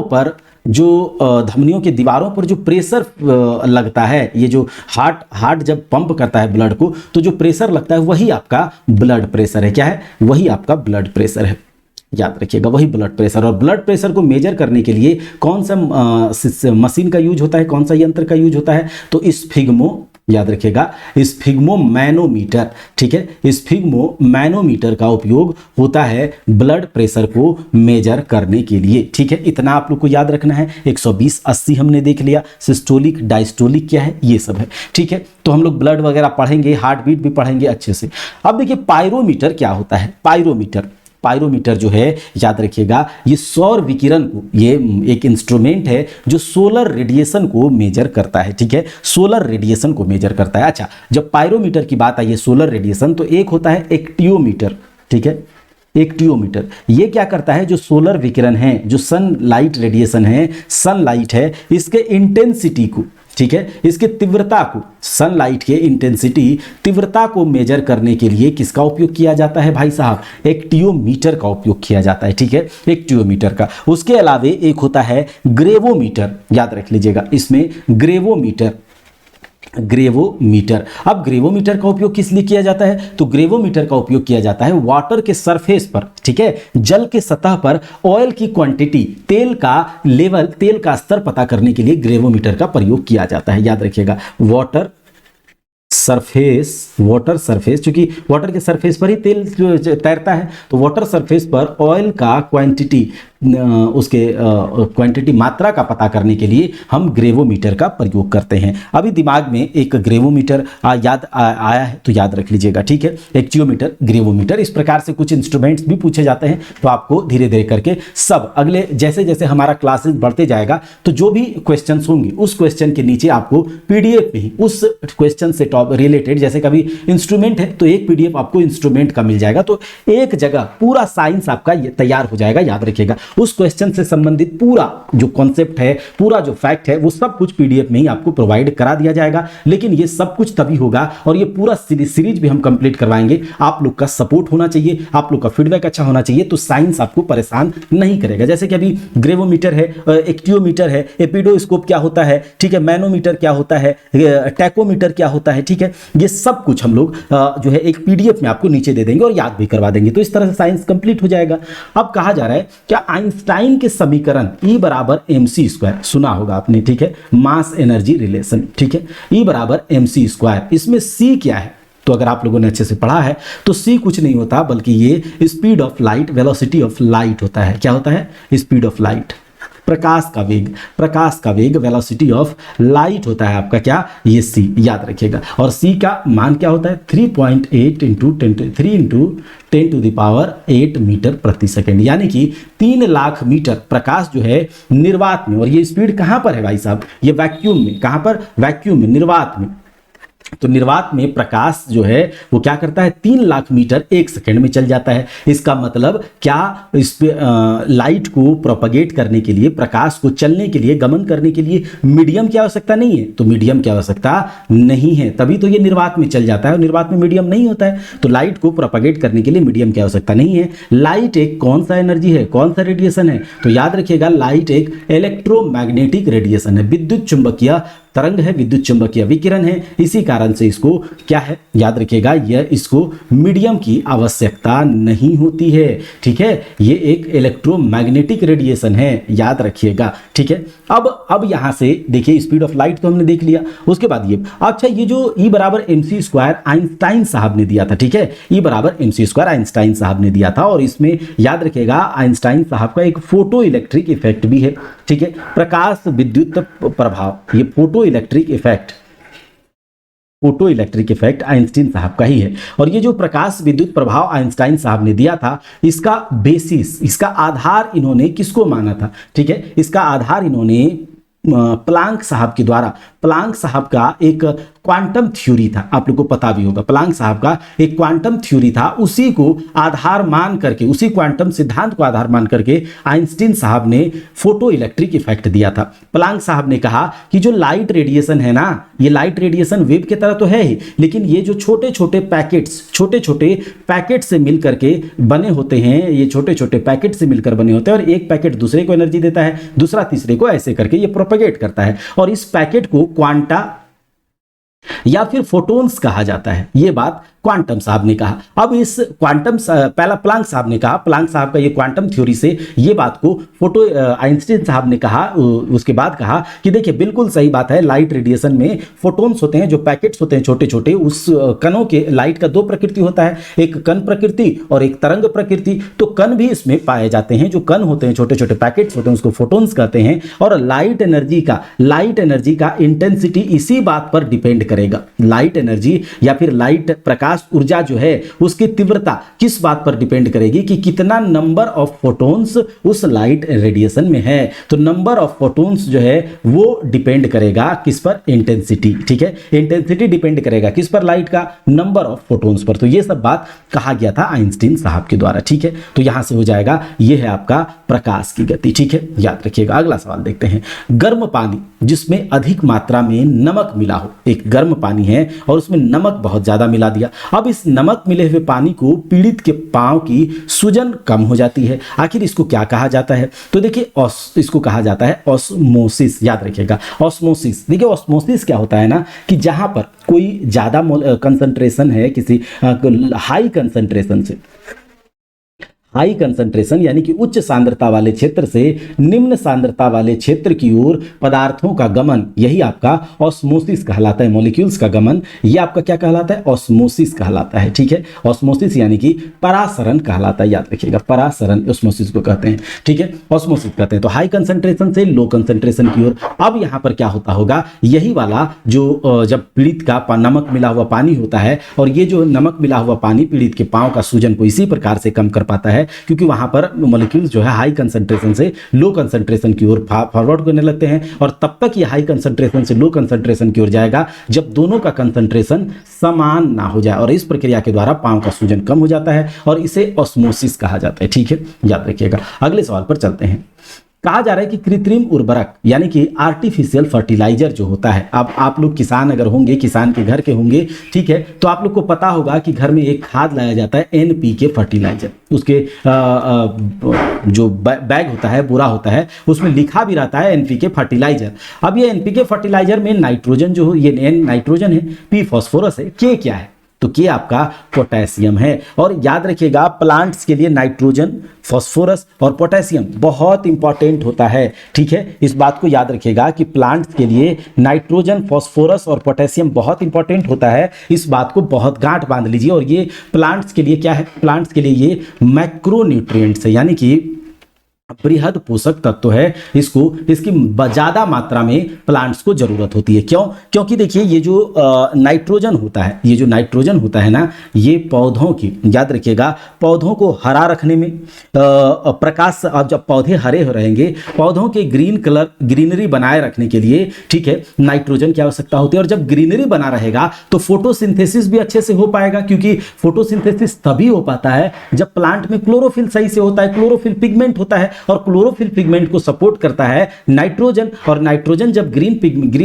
पर जो प्रेशर लगता है, ये जो हार्ट जब पंप करता है ब्लड को, तो जो प्रेशर लगता है वही आपका ब्लड प्रेशर है। क्या है? वही आपका ब्लड प्रेशर है, याद रखिएगा, वही ब्लड प्रेशर। और ब्लड प्रेशर को मेजर करने के लिए कौन सा मशीन का यूज होता है, कौन सा यंत्र का यूज होता है? तो स्फिग्मो, याद रखिएगा, स्फिग्मोमैनोमीटर। ठीक है, स्फिग्मोमैनोमीटर का उपयोग होता है ब्लड प्रेशर को मेजर करने के लिए। ठीक है, इतना आप लोग को याद रखना है। 120/80 हमने देख लिया, सिस्टोलिक डायस्टोलिक क्या है ये सब है। ठीक है, तो हम लोग ब्लड वगैरह पढ़ेंगे, हार्ट बीट भी पढ़ेंगे अच्छे से। अब देखिए पायरोमीटर क्या होता है। पायरोमीटर जो है याद रखिएगा, ये सौर विकिरण को, ये एक इंस्ट्रूमेंट है जो सोलर रेडिएशन को मेजर करता है। ठीक है, सोलर रेडिएशन को मेजर करता है। अच्छा, जब पायरोमीटर की बात आई है सोलर रेडिएशन, तो एक होता है एक्टियोमीटर। ठीक है, एक्टियोमीटर ये क्या करता है, जो सोलर विकिरण है, जो सनलाइट रेडिएशन है, सनलाइट है, इसके इंटेंसिटी को, ठीक है, इसकी तीव्रता को, सनलाइट के इंटेंसिटी तीव्रता को मेजर करने के लिए किसका उपयोग किया जाता है भाई साहब, एक्टियोमीटर का उपयोग किया जाता है, ठीक है, एक्टियोमीटर का। उसके अलावे एक होता है ग्रेवोमीटर, याद रख लीजिएगा, इसमें ग्रेवोमीटर, ग्रेवोमीटर। अब ग्रेवोमीटर का उपयोग किस लिए किया जाता है, तो ग्रेवोमीटर का उपयोग किया जाता है वाटर के सरफेस पर, ठीक है, जल के सतह पर ऑयल की क्वांटिटी, तेल का लेवल, तेल का स्तर पता करने के लिए ग्रेवोमीटर का प्रयोग किया जाता है, याद रखिएगा। वाटर सरफेस, वाटर सरफेस, क्योंकि वाटर के सरफेस पर ही तेल तैरता है, तो वाटर सरफेस पर ऑयल का क्वांटिटी, उसके क्वांटिटी, मात्रा का पता करने के लिए हम ग्रेवोमीटर का प्रयोग करते हैं। अभी दिमाग में एक ग्रेवोमीटर याद आया है तो याद रख लीजिएगा, ठीक है, एक्टियोमीटर, ग्रेवोमीटर, इस प्रकार से कुछ इंस्ट्रूमेंट्स भी पूछे जाते हैं, तो आपको धीरे धीरे करके सब अगले जैसे जैसे हमारा क्लासेस बढ़ते जाएगा तो जो भी क्वेश्चन होंगे उस क्वेश्चन के नीचे आपको पीडीएफ में ही उस क्वेश्चन से टॉप रिलेटेड, जैसे कभी इंस्ट्रूमेंट है तो एक पीडीएफ आपको इंस्ट्रूमेंट का मिल जाएगा, तो एक जगह पूरा साइंस आपका तैयार हो जाएगा, याद रखिएगा। उस क्वेश्चन से संबंधित पूरा जो कॉन्सेप्ट है, पूरा जो फैक्ट है, वो सब कुछ पीडीएफ में ही आपको प्रोवाइड करा दिया जाएगा। लेकिन ये सब कुछ तभी होगा और ये पूरा सीरीज भी हम कंप्लीट करवाएंगे, आप लोग का सपोर्ट होना चाहिए, आप लोग का फीडबैक अच्छा होना चाहिए, तो साइंस आपको परेशान नहीं करेगा। जैसे कि अभी ग्रेवोमीटर है, एक्टियोमीटर है, एपिडोस्कोप क्या होता है, ठीक है, मैनोमीटर क्या होता है, टैकोमीटर क्या होता है, ठीक है, ये सब कुछ हम लोग जो है एक पीडीएफ में आपको नीचे दे देंगे और याद भी करवा देंगे, तो इस तरह से साइंस कंप्लीट हो जाएगा। अब कहा जा रहा है क्या आइंस्टाइन के समीकरण E बराबर mc स्क्वायर, सुना होगा आपने, ठीक है, मास एनर्जी रिलेशन, ठीक है, E बराबर mc स्क्वायर, इसमें C क्या है, तो अगर आप लोगों ने अच्छे से पढ़ा है तो C कुछ नहीं होता बल्कि ये speed of light, velocity of light होता है। क्या होता है, स्पीड ऑफ लाइट, प्रकाश का वेग, प्रकाश का वेग, वेलोसिटी ऑफ लाइट होता है आपका क्या, ये C, याद रखिएगा। और C का मान क्या होता है, 3.8 into 10 to the power 8 metre प्रति सेकेंड, यानी कि 3 लाख मीटर प्रकाश जो है निर्वात में, और ये स्पीड कहां पर है भाई साहब, ये वैक्यूम में, कहां पर, वैक्यूम में, निर्वात में। तो निर्वात में प्रकाश जो है वो क्या करता है, 3 लाख मीटर 1 सेकंड में चल जाता है। इसका मतलब क्या, इस पे लाइट को प्रोपगेट करने के लिए, प्रकाश को चलने के लिए, गमन करने के लिए मीडियम की आवश्यकता नहीं है, तो मीडियम की आवश्यकता नहीं है, तभी तो ये निर्वात में चल जाता है, और निर्वात में मीडियम नहीं होता है, तो लाइट को प्रोपगेट करने के लिए मीडियम की आवश्यकता नहीं है। लाइट एक कौन सा एनर्जी है, कौन सा रेडिएशन है, तो याद रखिएगा लाइट एक इलेक्ट्रोमैग्नेटिक रेडिएशन है, विद्युत चुंबकीय तरंग है, विद्युत चुंबकीय विकिरण है, इसी कारण से इसको क्या है, याद रखिएगा, यह इसको मीडियम की आवश्यकता नहीं होती है, ठीक है, ये एक इलेक्ट्रोमैग्नेटिक रेडिएशन है, याद रखिएगा, ठीक है। अब यहां से देखिए स्पीड ऑफ लाइट तो हमने देख लिया, उसके बाद ये, अच्छा, ये जो E बराबर mc स्क्वायर आइंस्टाइन साहब ने दिया था, ठीक है, E बराबर mc स्क्वायर आइंस्टाइन साहब ने दिया था, और इसमें याद रखिएगा आइंस्टाइन साहब का एक फोटो इलेक्ट्रिक इफेक्ट भी है, ठीक है, प्रकाश विद्युत प्रभाव, ये फोटो इलेक्ट्रिक इफेक्ट आइंस्टाइन साहब का ही है। और ये जो प्रकाश विद्युत प्रभाव आइंस्टाइन साहब ने दिया था, इसका बेसिस, इसका आधार इन्होंने किसको माना था, ठीक है, इसका आधार इन्होंने प्लांक साहब के द्वारा, प्लांक साहब का एक क्वांटम थ्योरी था, आप लोग को पता भी होगा, प्लांक साहब का एक क्वांटम थ्योरी था, उसी को आधार मान करके, उसी क्वांटम सिद्धांत को आधार मान करके आइंस्टाइन साहब ने फोटो इलेक्ट्रिक इफेक्ट दिया था। प्लांक साहब ने कहा कि जो लाइट रेडिएशन है ना, ये लाइट रेडिएशन वेव की तरह तो है ही, लेकिन ये जो छोटे छोटे पैकेट से मिल करके बने होते हैं, ये छोटे छोटे पैकेट से मिलकर बने होते हैं, और एक पैकेट दूसरे को एनर्जी देता है, दूसरा तीसरे को, ऐसे करके ये प्रोपेगेट करता है, और इस पैकेट को क्वांटा या फिर फोटोन्स कहा जाता है। ये बात क्वांटम साहब ने कहा। अब इस क्वांटम, पहला प्लांक साहब ने कहा, प्लांक साहब का ये क्वांटम थ्योरी से ये बात को फोटो आइंस्टाइन साहब ने कहा, उसके बाद कहा कि देखिए बिल्कुल सही बात है, लाइट रेडिएशन में फोटोन्स होते हैं, जो पैकेट्स होते हैं छोटे छोटे, उस कणों के, लाइट का 2 प्रकृति होता है, एक कण प्रकृति और एक तरंग प्रकृति, तो कण भी इसमें पाए जाते हैं, जो कण होते हैं, छोटे छोटे पैकेट्स होते हैं, उसको फोटोन्स कहते हैं। और लाइट एनर्जी का इंटेंसिटी इसी बात पर डिपेंड करेगा रखिएगा, लाइट एनर्जी या फिर लाइट प्रकाश ऊर्जा जो है उसकी तीव्रता किस बात पर डिपेंड करेगी कि कितना नंबर ऑफ फोटॉन्स उस लाइट रेडिएशन में है। तो नंबर ऑफ फोटॉन्स जो है वो डिपेंड करेगा किस पर, इंटेंसिटी। ठीक है, इंटेंसिटी डिपेंड करेगा किस पर, लाइट का नंबर ऑफ फोटॉन्स पर। तो ये सब बात कहा गया था आइंस्टीन साहब के द्वारा। ठीक है, तो यहां से हो जाएगा, ये है आपका प्रकाश की गति। ठीक है, याद रखिएगा। अगला सवाल देखते हैं, गर्म पानी जिसमें अधिक मात्रा में नमक मिला हो, एक गर्म पानी है और उसमें नमक बहुत ज्यादा मिला दिया। अब इस नमक मिले हुए पानी को पीड़ित के पांव की सूजन कम हो जाती है। आखिर इसको क्या कहा जाता है? तो देखिए इसको कहा जाता है ऑस्मोसिस। याद रखिएगा ऑस्मोसिस। देखिए ऑस्मोसिस क्या होता है ना, कि जहां पर कोई ज्यादा कंसंट्रेशन है, किसी हाई कंसंट्रेशन से, हाई कंसंट्रेशन यानी कि उच्च सांद्रता वाले क्षेत्र से निम्न सांद्रता वाले क्षेत्र की ओर पदार्थों का गमन, यही आपका ऑस्मोसिस कहलाता है। मॉलिक्यूल्स का गमन, ये आपका क्या कहलाता है? ऑस्मोसिस कहलाता है। ठीक है, ऑस्मोसिस यानी कि परासरण कहलाता है। याद रखिएगा, परासरण ऑस्मोसिस को कहते हैं। ठीक है, ऑस्मोसिस कहते हैं। तो हाई कंसंट्रेशन से लो कंसंट्रेशन की ओर। अब यहां पर क्या होता होगा, यही वाला जो जब पीड़ित का नमक मिला हुआ पानी होता है, और ये जो नमक मिला हुआ पानी पीड़ित के पांव का सूजन को इसी प्रकार से कम कर पाता है, क्योंकि वहां पर मॉलिक्यूल्स जो है हाई कंसंट्रेशन से लो कंसंट्रेशन की ओर फॉरवर्ड करने लगते हैं, और तब तक ये हाई कंसंट्रेशन से लो कंसंट्रेशन की ओर जाएगा जब दोनों का कंसंट्रेशन समान ना हो जाए, और इस प्रक्रिया के द्वारा पांव का सूजन कम हो जाता है और इसे ऑस्मोसिस कहा जाता है। ठीक है, याद रखिएगा। अगले सवाल पर चलते हैं। कहा जा रहा है कि कृत्रिम उर्वरक यानी कि आर्टिफिशियल फर्टिलाइजर जो होता है, अब आप लोग किसान अगर होंगे, किसान के घर के होंगे, ठीक है, तो आप लोग को पता होगा कि घर में एक खाद लाया जाता है एनपीके फर्टिलाइजर। उसके जो बैग होता है, बुरा होता है, उसमें लिखा भी रहता है एनपीके फर्टिलाइजर। अब ये एनपीके फर्टिलाइजर में नाइट्रोजन जो हो, ये एन नाइट्रोजन है, पी फॉस्फोरस है, के क्या है? तो के आपका पोटेशियम है। और याद रखिएगा प्लांट्स के लिए नाइट्रोजन, फास्फोरस और पोटेशियम बहुत इंपॉर्टेंट होता है। ठीक है, इस बात को याद रखिएगा कि प्लांट्स के लिए नाइट्रोजन, फास्फोरस और पोटेशियम बहुत इंपॉर्टेंट होता है। इस बात को बहुत गांठ बांध लीजिए। और ये प्लांट्स के लिए क्या है? प्लांट्स के लिए ये मैक्रोन्यूट्रिएंट्स है, यानी कि बृहद पोषक तत्व है। इसको इसकी ज्यादा मात्रा में प्लांट्स को जरूरत होती है। क्यों? क्योंकि देखिए ये जो नाइट्रोजन होता है, ये जो नाइट्रोजन होता है ना, ये पौधों की, याद रखिएगा, पौधों को हरा रखने में, प्रकाश, अब जब पौधे हरे हो रहेंगे, पौधों के ग्रीनरी बनाए रखने के लिए, ठीक है, नाइट्रोजन की आवश्यकता होती है। और जब ग्रीनरी बना रहेगा तो फोटोसिंथेसिस भी अच्छे से हो पाएगा, क्योंकि फोटोसिंथेसिस तभी हो पाता है जब प्लांट में क्लोरोफिल सही से होता है। क्लोरोफिल पिगमेंट होता है और क्लोरोफिल पिगमेंट को सपोर्ट करता है नाइट्रोजन, और नाइट्रोजन जब ग्रीन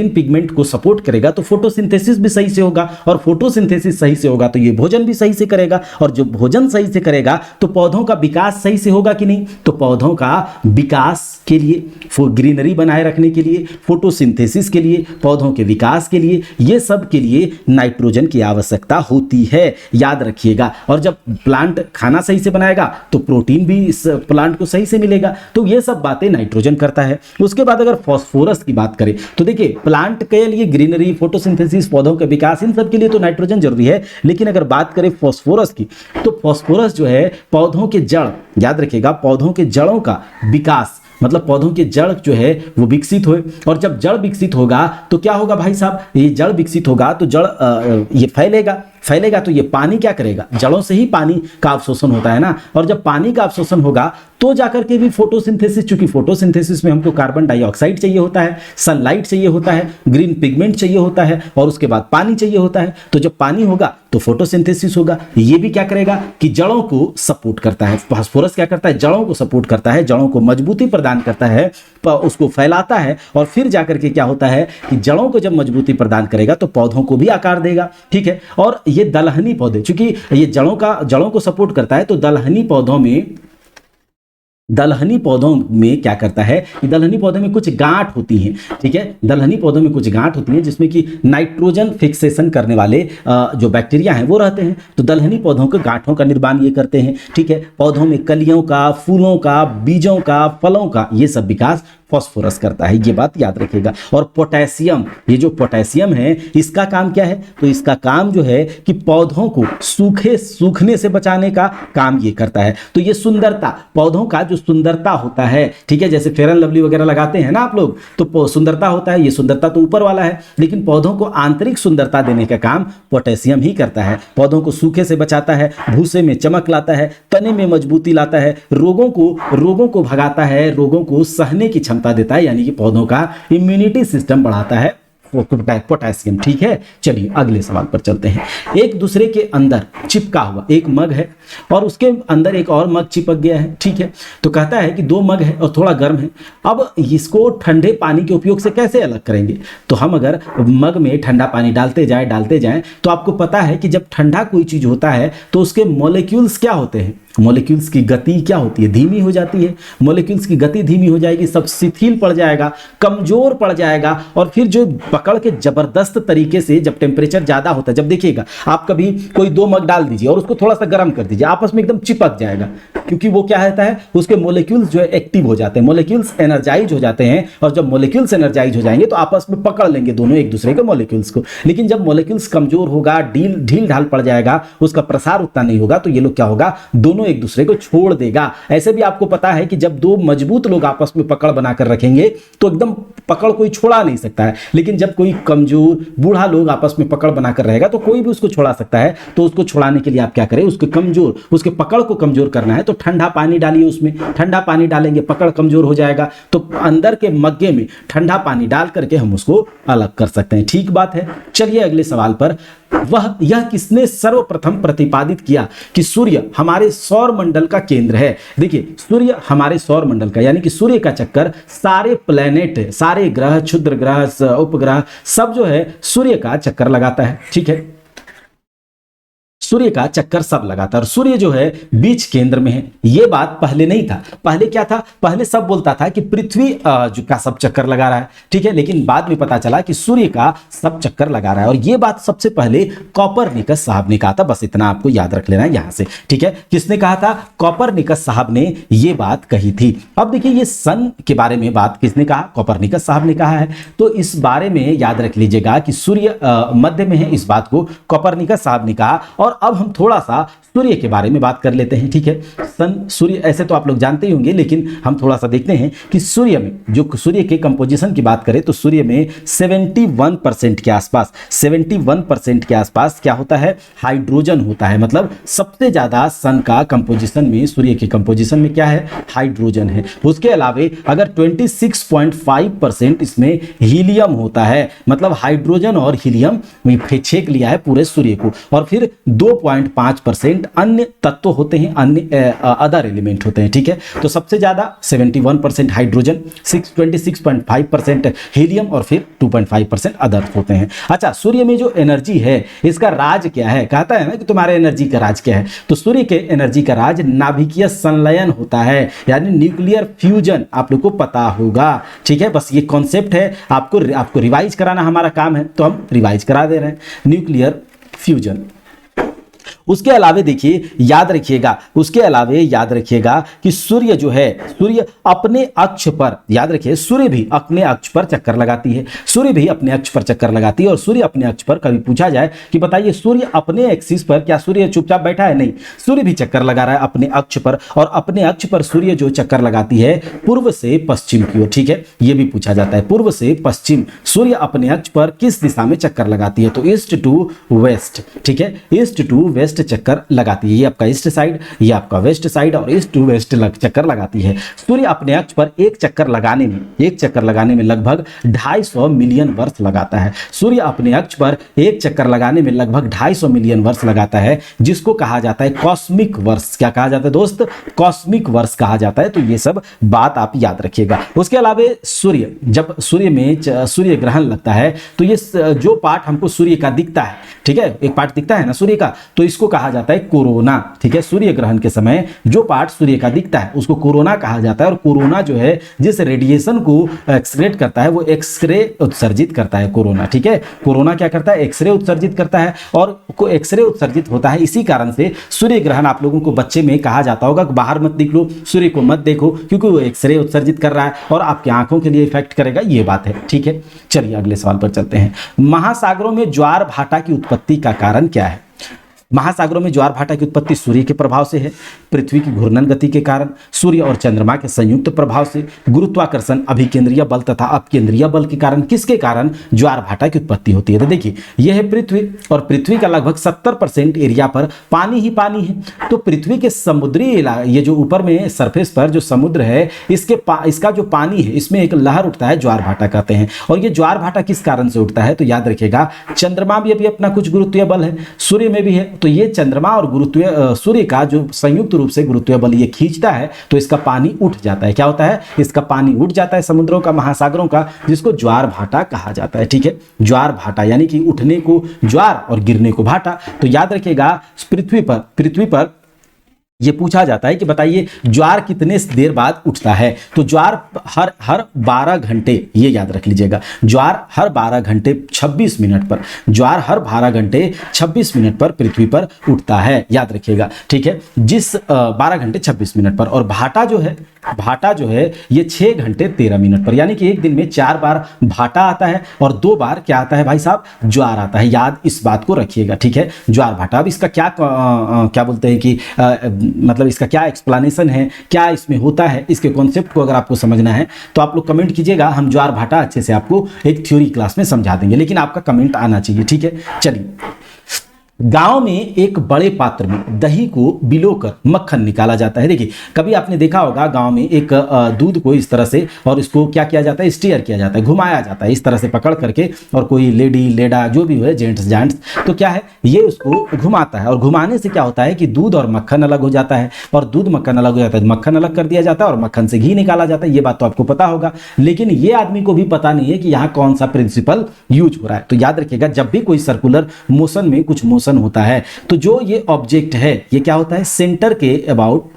पिगमेंट को सपोर्ट करेगा तो फोटोसिंथेसिस भी सही से होगा, और फोटोसिंथेसिस सही से होगा तो ये भोजन भी सही से करेगा, और जो भोजन सही से करेगा तो पौधों का विकास सही से होगा कि नहीं? तो पौधों का विकास के लिए, ग्रीनरी बनाए रखने के लिए, फोटोसिंथेसिस के लिए, पौधों के विकास के लिए, ये सब के लिए नाइट्रोजन की आवश्यकता होती है। याद रखिएगा। और जब प्लांट खाना सही से बनाएगा तो प्रोटीन भी इस प्लांट को सही से मिलेगा। तो ये सब बातें नाइट्रोजन करता है। उसके बाद अगर फास्फोरस की बात करें तो देखिए प्लांट के लिए ग्रीनरी, फोटोसिंथेसिस, पौधों के विकास, इन सब के लिए तो नाइट्रोजन जरूरी है। लेकिन अगर बात करें फास्फोरस की, तो फास्फोरस जो है पौधों के जड़, याद रखिएगा, पौधों के जड़ों का विकास, मतलब पौधों के जड़ जो है वो विकसित होए। और जब जड़ विकसित होगा तो क्या होगा भाई साहब? ये जड़ विकसित होगा तो जड़ ये फैलेगा तो ये पानी क्या करेगा? जड़ों से ही पानी का अवशोषण होता है ना। और जब पानी का अवशोषण होगा तो जाकर के भी फोटोसिंथेसिस, चूंकि फोटोसिंथेसिस में हमको कार्बन डाइऑक्साइड चाहिए होता है, सनलाइट चाहिए होता है, ग्रीन पिगमेंट चाहिए होता है, और उसके बाद पानी चाहिए होता है। तो जब पानी होगा तो फोटोसिंथेसिस होगा। ये भी क्या करेगा कि जड़ों को सपोर्ट करता है। फास्फोरस क्या करता है? जड़ों को सपोर्ट करता है, जड़ों को मजबूती प्रदान करता है, उसको फैलाता है, और फिर जाकर के क्या होता है कि जड़ों को जब मजबूती प्रदान करेगा तो पौधों को भी आकार देगा। ठीक है, और ये दलहनी पौधे, चूंकि ये जड़ों को सपोर्ट करता है, तो दलहनी पौधों में क्या करता है कि दलहनी पौधों में कुछ गांठ होती हैं। ठीक है, दलहनी पौधों में कुछ गांठ होती हैं जिसमें कि नाइट्रोजन फिक्सेशन करने वाले जो बैक्टीरिया हैं वो रहते हैं। तो दलहनी पौधों के गांठों का निर्माण ये करते हैं। ठीक है, पौधों में कलियों का, फूलों का, बीजों का, फलों का, ये सब विकास फास्फोरस करता है, ये बात याद रखिएगा। और पोटेशियम, ये जो पोटेशियम है इसका काम क्या है, तो इसका काम जो है कि पौधों को सूखने से बचाने का काम ये करता है। तो ये सुंदरता, पौधों का जो सुंदरता होता है, ठीक है, जैसे फेयर एंड लवली वगैरह लगाते हैं ना आप लोग, तो सुंदरता होता है, ये सुंदरता तो ऊपर वाला है, लेकिन पौधों को आंतरिक सुंदरता देने का काम पोटेशियम ही करता है। पौधों को सूखे से बचाता है, भूसे में चमक लाता है, तने में मजबूती लाता है, रोगों को भगाता है, रोगों को सहने की क्षमता देता है, यानी कि पौधों का इम्यूनिटी सिस्टम बढ़ाता है पोटेशियम। ठीक है, चलिए अगले सवाल पर चलते हैं। एक दूसरे के अंदर चिपका हुआ एक मग है और उसके अंदर एक और मग चिपक गया है। ठीक है, तो कहता है कि दो मग है और थोड़ा गर्म है, अब इसको ठंडे पानी के उपयोग से कैसे अलग करेंगे। तो हम अगर मग में ठंडा पानी डालते जाएं तो आपको पता है कि जब ठंडा कोई चीज होता है तो उसके मॉलिक्यूल्स क्या होते हैं, मॉलिक्यूल्स की गति क्या होती है, धीमी हो जाती है। मॉलिक्यूल्स की गति धीमी हो जाएगी, सब शिथिल पड़ जाएगा, कमजोर पड़ जाएगा, और फिर जो पकड़ के जबरदस्त तरीके से जब टेम्परेचर ज्यादा होता है, जब देखिएगा आप कभी कोई दो मग डाल दीजिए और उसको थोड़ा सा गर्म कर दीजिए, आपस में एकदम चिपक जाएगा, क्योंकि वो क्या होता है, उसके मॉलिक्यूल्स जो है एक्टिव हो जाते हैं, मॉलिक्यूल्स एनर्जाइज हो जाते हैं, और जब मॉलिक्यूल्स एनर्जाइज हो जाएंगे तो आपस में पकड़ लेंगे दोनों एक दूसरे के मॉलिक्यूल्स को। लेकिन जब मॉलिक्यूल्स कमजोर होगा, ढील ढाल पड़ जाएगा, उसका प्रसार उतना नहीं होगा, तो ये लोग क्या होगा, दोनों एक दूसरे को छोड़ देगा। ऐसे भी आपको पता है कि जब दो मजबूत लोग आपस में पकड़ बनाकर रखेंगे तो एकदम पकड़ कोई छोड़ा नहीं सकता है, लेकिन जब कोई कमजोर बूढ़ा लोग आपस में पकड़ बनाकर रहेगा तो कोई भी उसको छोड़ा सकता है। तो उसको छुड़ाने के लिए आप क्या करें, उसके पकड़ को कमजोर करना है तो ठंडा पानी डालिए, उसमें ठंडा पानी डालेंगे, पकड़ कमजोर हो जाएगा, तो अंदर के मग्गे में ठंडा पानी डाल करके हम उसको अलग कर सकते हैं। ठीक बात है। चलिए अगले सवाल पर, यह किसने सर्वप्रथम प्रतिपादित किया कि सूर्य हमारे सौर मंडल का केंद्र है। देखिए, सूर्य हमारे सौर मंडल का, यानी कि सूर्य का चक्कर सारे प्लेनेट, सारे ग्रह, क्षुद्र ग्रह, उपग्रह सब जो है सूर्य का चक्कर लगाता है। ठीक है, सूर्य का चक्कर सब लगाता है और सूर्य जो है बीच केंद्र में है। यह बात पहले नहीं था। पहले क्या था, पहले सब बोलता था कि पृथ्वी का सब चक्कर लगा रहा है। ठीक है, लेकिन बाद में पता चला कि सूर्य का सब चक्कर लगा रहा है, और यह बात सबसे पहले कॉपरनिकस साहब ने कहा था। बस इतना आपको याद रख लेना है यहां से। ठीक है, किसने कहा था, कॉपरनिकस साहब ने यह बात कही थी। अब देखिए, ये सन के बारे में बात किसने कहा, कॉपरनिकस साहब ने कहा है। तो इस बारे में याद रख लीजिएगा कि सूर्य मध्य में है, इस बात को कॉपरनिकस साहब ने कहा। और अब हम थोड़ा सा सूर्य के बारे में बात कर लेते हैं। ठीक है, सन, सूर्य ऐसे तो आप लोग जानते ही होंगे, लेकिन हम थोड़ा सा देखते हैं कि सूर्य में, जो सूर्य के कंपोजिशन की बात करें तो सूर्य में 71% के आसपास, 71% के आसपास क्या होता है, हाइड्रोजन होता है। मतलब सबसे ज्यादा सन का कंपोजिशन में, सूर्य के कंपोजिशन में क्या है, हाइड्रोजन है। उसके अलावे अगर 26.5% इसमें हीलियम होता है, मतलब हाइड्रोजन और हीलियम छेक लिया है पूरे सूर्य को। और फिर 2.5% अन्य तत्व होते हैं, अन्य अदर एलिमेंट होते हैं। ठीक है, तो सबसे ज्यादा 71% हाइड्रोजन, 26.5% हीलियम और फिर 2.5% अदर होते हैं। अच्छा, सूर्य में जो एनर्जी है इसका राज क्या है, कहता है ना कि तुम्हारे एनर्जी का राज क्या है, तो सूर्य के एनर्जी का राज नाभिकीय संलयन होता है, यानी न्यूक्लियर फ्यूजन। आप लोग को पता होगा। ठीक है, बस ये कॉन्सेप्ट है, आपको रिवाइज कराना हमारा काम है, तो हम रिवाइज करा दे रहे हैं, न्यूक्लियर फ्यूजन। उसके अलावे देखिए, याद रखिएगा कि सूर्य जो है, सूर्य अपने अक्ष पर, याद रखिए, सूर्य भी अपने अक्ष पर चक्कर लगाती है, सूर्य भी अपने अक्ष पर चक्कर लगाती है। और सूर्य अपने अक्ष पर, कभी पूछा जाए कि बताइए सूर्य अपने एक्सिस पर, क्या सूर्य चुपचाप बैठा है, नहीं, सूर्य भी चक्कर लगा रहा है अपने अक्ष पर। और अपने अक्ष पर सूर्य जो चक्कर लगाती है पूर्व से पश्चिम की ओर। ठीक है, यह भी पूछा जाता है, पूर्व से पश्चिम सूर्य अपने अक्ष पर किस दिशा में चक्कर लगाती है, तो ईस्ट टू वेस्ट। ठीक है, ईस्ट टू वेस्ट चक्कर लगाती है। ये आपका ईस्ट साइड, ये आपका वेस्ट साइड, और ईस्ट टू वेस्ट चक्कर लगाती है। सूर्य अपने अक्ष पर एक चक्कर लगाने में लगभग 250 मिलियन वर्ष लगाता है। सूर्य अपने अक्ष पर एक चक्कर लगाने में लगभग 250 मिलियन वर्ष लगाता है, जिसको कहा जाता है कॉस्मिक वर्ष। क्या कहा जाता है दोस्त, कॉस्मिक वर्ष कहा जाता है। तो ये सब बात आप याद रखिएगा। उसके अलावा सूर्य, जब सूर्य में सूर्य ग्रहण लगता है तो ये जो पार्ट हमको सूर्य का दिखता है, ठीक है, एक पार्ट दिखता है ना सूर्य का, तो इसको कहा जाता है कोरोना। ठीक है, सूर्य ग्रहण के समय जो पार्ट सूर्य का दिखता है उसको कोरोना कहा जाता है। और कोरोना जो है जिस रेडिएशन को एक्सक्रेट करता है वो एक्सरे उत्सर्जित करता है कोरोना। ठीक है, कोरोना क्या करता है, एक्सरे उत्सर्जित करता है और एक्सरे उत्सर्जित होता है। इसी कारण से सूर्य ग्रहण आप लोगों को बच्चे में कहा जाता होगा कि बाहर मत निकलो, सूर्य को मत देखो, क्योंकि वो एक्सरे उत्सर्जित कर रहा है और आपकी आंखों के लिए इफेक्ट करेगा, ये बात है। ठीक है, चलिए अगले सवाल पर चलते हैं। महासागरों में ज्वार भाटा की उत्पत्ति का कारण क्या है? महासागरों में ज्वार भाटा की उत्पत्ति सूर्य के प्रभाव से है, पृथ्वी की घूर्णन गति के कारण, सूर्य और चंद्रमा के संयुक्त प्रभाव से, गुरुत्वाकर्षण, अभिकेंद्रीय बल तथा अपकेंद्रीय बल के कारण, किसके कारण ज्वार भाटा की उत्पत्ति होती है? तो देखिए यह है पृथ्वी, और पृथ्वी का लगभग 70% एरिया पर पानी ही पानी है। तो पृथ्वी के समुद्री ये जो ऊपर में सरफेस पर जो समुद्र है इसका जो पानी है इसमें एक लहर उठता है, ज्वार भाटा कहते हैं। और ये ज्वार भाटा किस कारण से उठता है? तो याद रखिएगा चंद्रमा भी अभी अपना कुछ गुरुत्वीय बल है, सूर्य में भी है, तो ये चंद्रमा और गुरुत्वीय सूर्य का जो संयुक्त रूप से गुरुत्वीय बल ये खींचता है तो इसका पानी उठ जाता है। क्या होता है? इसका पानी उठ जाता है समुद्रों का, महासागरों का, जिसको ज्वार भाटा कहा जाता है। ठीक है, ज्वार भाटा यानी कि उठने को ज्वार और गिरने को भाटा। तो याद रखिएगा पृथ्वी पर ये पूछा जाता है कि बताइए ज्वार कितने देर बाद उठता है? तो ज्वार हर 12 घंटे, ये याद रख लीजिएगा, ज्वार हर 12 घंटे 26 मिनट पर, ज्वार हर 12 घंटे 26 मिनट पर पृथ्वी पर उठता है, याद रखिएगा। ठीक है, जिस 12 घंटे 26 मिनट पर। और भाटा जो है ये 6 घंटे 13 मिनट पर, यानी कि एक दिन में 4 बार भाटा आता है और 2 बार क्या आता है भाई साहब? ज्वार आता है। याद इस बात को रखिएगा। ठीक है, ज्वार भाटा। अब इसका क्या बोलते हैं कि मतलब इसका क्या एक्सप्लेनेशन है, क्या इसमें होता है, इसके कॉन्सेप्ट को अगर आपको समझना है तो आप लोग कमेंट कीजिएगा, हम ज्वार भाटा अच्छे से आपको एक थ्योरी क्लास में समझा देंगे, लेकिन आपका कमेंट आना चाहिए। ठीक है, चलिए। गांव में एक बड़े पात्र में दही को बिलोकर मक्खन निकाला जाता है। देखिए कभी आपने देखा होगा गांव में एक दूध को इस तरह से, और इसको क्या किया जाता है? स्टीयर किया जाता है, घुमाया जाता है इस तरह से पकड़ करके, और कोई लेडी लेडा जो भी है, जेंट्स तो क्या है, ये उसको घुमाता है, और घुमाने से क्या होता है कि दूध और मक्खन अलग हो जाता है, और दूध मक्खन अलग हो जाता है, मक्खन अलग कर दिया जाता है, और मक्खन से घी निकाला जाता है। ये बात तो आपको पता होगा, लेकिन ये आदमी को भी पता नहीं है कि यहाँ कौन सा प्रिंसिपल यूज हो रहा है। तो याद रखिएगा जब भी कोई सर्कुलर मोशन में कुछ मोशन होता है तो जो ये ऑब्जेक्ट है ये क्या होता है? सेंटर के अबाउट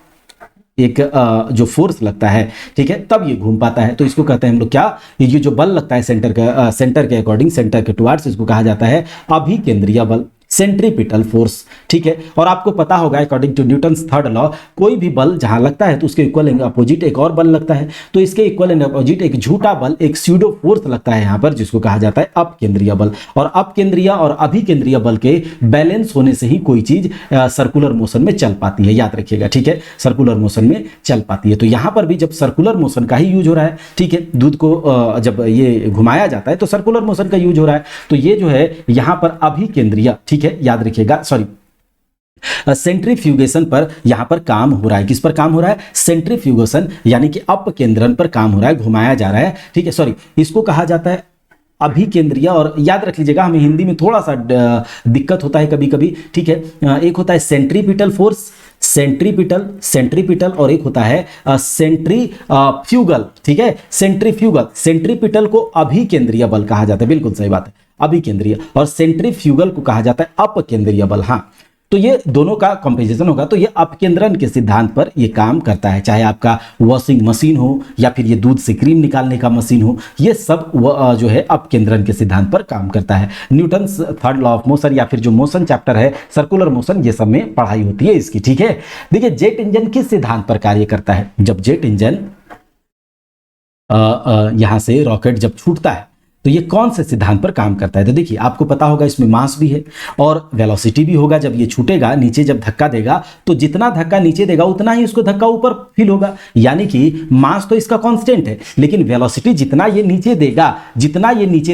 एक जो फोर्स लगता है, ठीक है, तब ये घूम पाता है। तो इसको कहते हैं हम लोग क्या? ये जो बल लगता है सेंटर के अकॉर्डिंग, सेंटर के टुवार्ड्स, इसको कहा जाता है अभिकेंद्रीय बल, सेंट्रीपिटल फोर्स। ठीक है, और आपको पता होगा according to Newton's third law, कोई भी बल जहां लगता है तो उसके इक्वल एंड अपोजिट एक और बल लगता है। तो इसके इक्वल एंड अपोजिट एक झूठा बल, एक स्यूडो फोर्स लगता है यहां पर, जिसको कहा जाता है अपकेंद्रीय बल। और अपकेंद्रीय और अभिकेंद्रीय बल के बैलेंस होने से ही कोई चीज सर्कुलर मोशन में चल पाती है, याद रखिएगा। ठीक है, सर्कुलर मोशन में चल पाती है। तो यहां पर भी जब सर्कुलर मोशन का ही यूज हो रहा है, ठीक है, दूध को जब ये घुमाया जाता है तो सर्कुलर मोशन का यूज हो रहा है। तो ये जो है यहां पर अभिकेंद्रीय, ठीक है, याद रखिएगा, सॉरी, सेंट्रीफ्यूगेशन पर यहां पर काम हो रहा है। किस पर काम हो रहा है? सेंट्रीफ्यूगेशन, यानी कि अपकेंद्रण पर काम हो रहा है, घुमाया जा रहा है। ठीक है, सॉरी, इसको कहा जाता है अभिकेंद्रीय। और याद रख लीजिएगा हमें हिंदी में थोड़ा सा दिक्कत होता है कभी कभी। ठीक है, एक होता है सेंट्रीपिटल फोर्स, सेंट्रीपिटल, और एक होता है सेंट्रीफ्यूगल। ठीक है, सेंट्रीपिटल को अभिकेंद्रीय बल कहा जाता है, बिल्कुल सही बात है, अभिकेंद्रीय, और सेंट्रीफ्यूगल को कहा जाता है अपकेंद्रीय बल। हाँ, तो ये दोनों का कंपैरिजन होगा तो ये अपकेंद्रण के सिद्धांत पर ये काम करता है। चाहे आपका वॉशिंग मशीन हो या फिर ये दूध से क्रीम निकालने का मशीन हो, ये सब जो है अपकेंद्रण के सिद्धांत पर काम करता है। Newton's third law of motion या फिर जो मोशन चैप्टर है, सर्कुलर मोशन, ये सब में पढ़ाई होती है इसकी। ठीक है, देखिए जेट इंजन किस सिद्धांत पर कार्य करता है? जब जेट इंजन यहां से रॉकेट जब छूटता है तो ये कौन से सिद्धांत पर काम करता है? तो देखिए आपको पता होगा इसमें मास भी है और वेलोसिटी भी होगा। जब ये छूटेगा, नीचे जब धक्का देगा तो जितना धक्का नीचे देगा उतना ही उसको धक्का ऊपर फील होगा, यानी कि मास तो इसका कांस्टेंट है, लेकिन वेलोसिटी जितना ये नीचे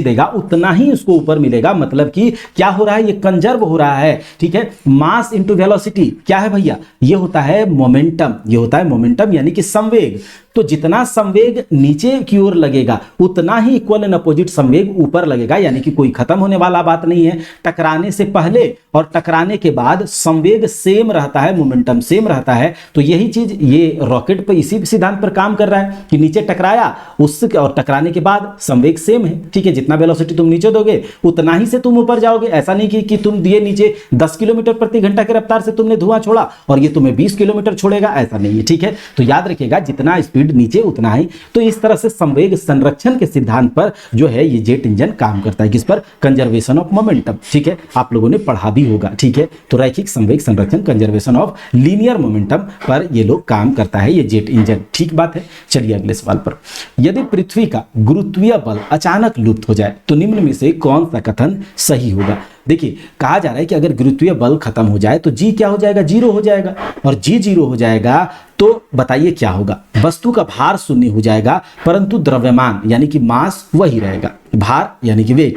देगा उतना ही उसको ऊपर मिलेगा। मतलब कि क्या हो रहा है? ये कंजर्व हो रहा है। ठीक है, मास इंटू वेलोसिटी क्या है भैया? ये होता है मोमेंटम, यानी कि संवेग। तो जितना संवेग नीचे की ओर लगेगा उतना ही इक्वल एंड अपोजिट संवेग ऊपर लगेगा, यानी कि कोई खत्म होने वाला बात नहीं है। टकराने से पहले और टकराने के बाद संवेग सेम रहता है, मोमेंटम सेम रहता है। तो यही चीज ये रॉकेट पर इसी सिद्धांत पर काम कर रहा है कि नीचे टकराया उससे और टकराने के बाद संवेग सेम है, ठीक है। जितना वेलोसिटी तुम नीचे दोगे उतना ही से तुम ऊपर जाओगे। ऐसा नहीं कि तुम दिए नीचे 10 किलोमीटर प्रति घंटा की रफ्तार से तुमने धुआं छोड़ा और ये तुम्हें 20 किलोमीटर छोड़ेगा, ऐसा नहीं है, ठीक है। तो याद रखिएगा जितना स्पीड नीचे उतना ही। तो इस तरह से संवेग संरक्षण के सिद्धांत पर जो है ये जेट इंजन काम करता है। किस पर? कंजर्वेशन ऑफ मोमेंटम, ठीक है। आप लोगों ने पढ़ा भी होगा, ठीक है। तो रैखिक संवेग संरक्षण, कंजर्वेशन ऑफ लीनियर मोमेंटम पर ये लोग काम करता है ये जेट इंजन, ठीक बात है। चलिए अगले सवाल पर। यदि पृथ्वी का गुरुत्वीय बल अचानक लुप्त हो जाए तो निम्न में से कौन सा कथन सही होगा? देखिए कहा जा रहा है कि अगर गुरुत्वीय बल खत्म हो जाए तो जी क्या हो जाएगा? जीरो हो जाएगा। और जी जीरो हो जाएगा तो बताइए क्या होगा? वस्तु का भार शून्य हो जाएगा परंतु द्रव्यमान यानी कि मास वही रहेगा। भार यानी कि वेट,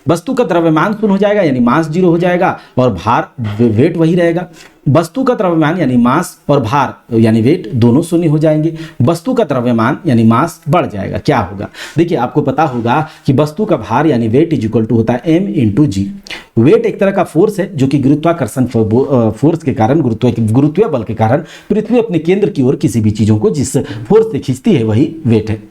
वस्तु का द्रव्यमान शून्य हो जाएगा यानी मास जीरो हो जाएगा और भार वेट वही रहेगा। वस्तु का द्रव्यमान यानी मास और भार यानी वेट दोनों शून्य हो जाएंगे। वस्तु का द्रव्यमान यानी मास बढ़ जाएगा। क्या होगा? देखिए आपको पता होगा कि वस्तु का भार यानी वेट इज इक्वल टू होता है m इंटू जी। वेट एक तरह का फोर्स है जो कि गुरुत्वाकर्षण फोर्स के कारण, गुरुत्वीय बल के कारण पृथ्वी अपने केंद्र की ओर किसी भी चीजों को जिस फोर्स से खींचती है वही वेट है।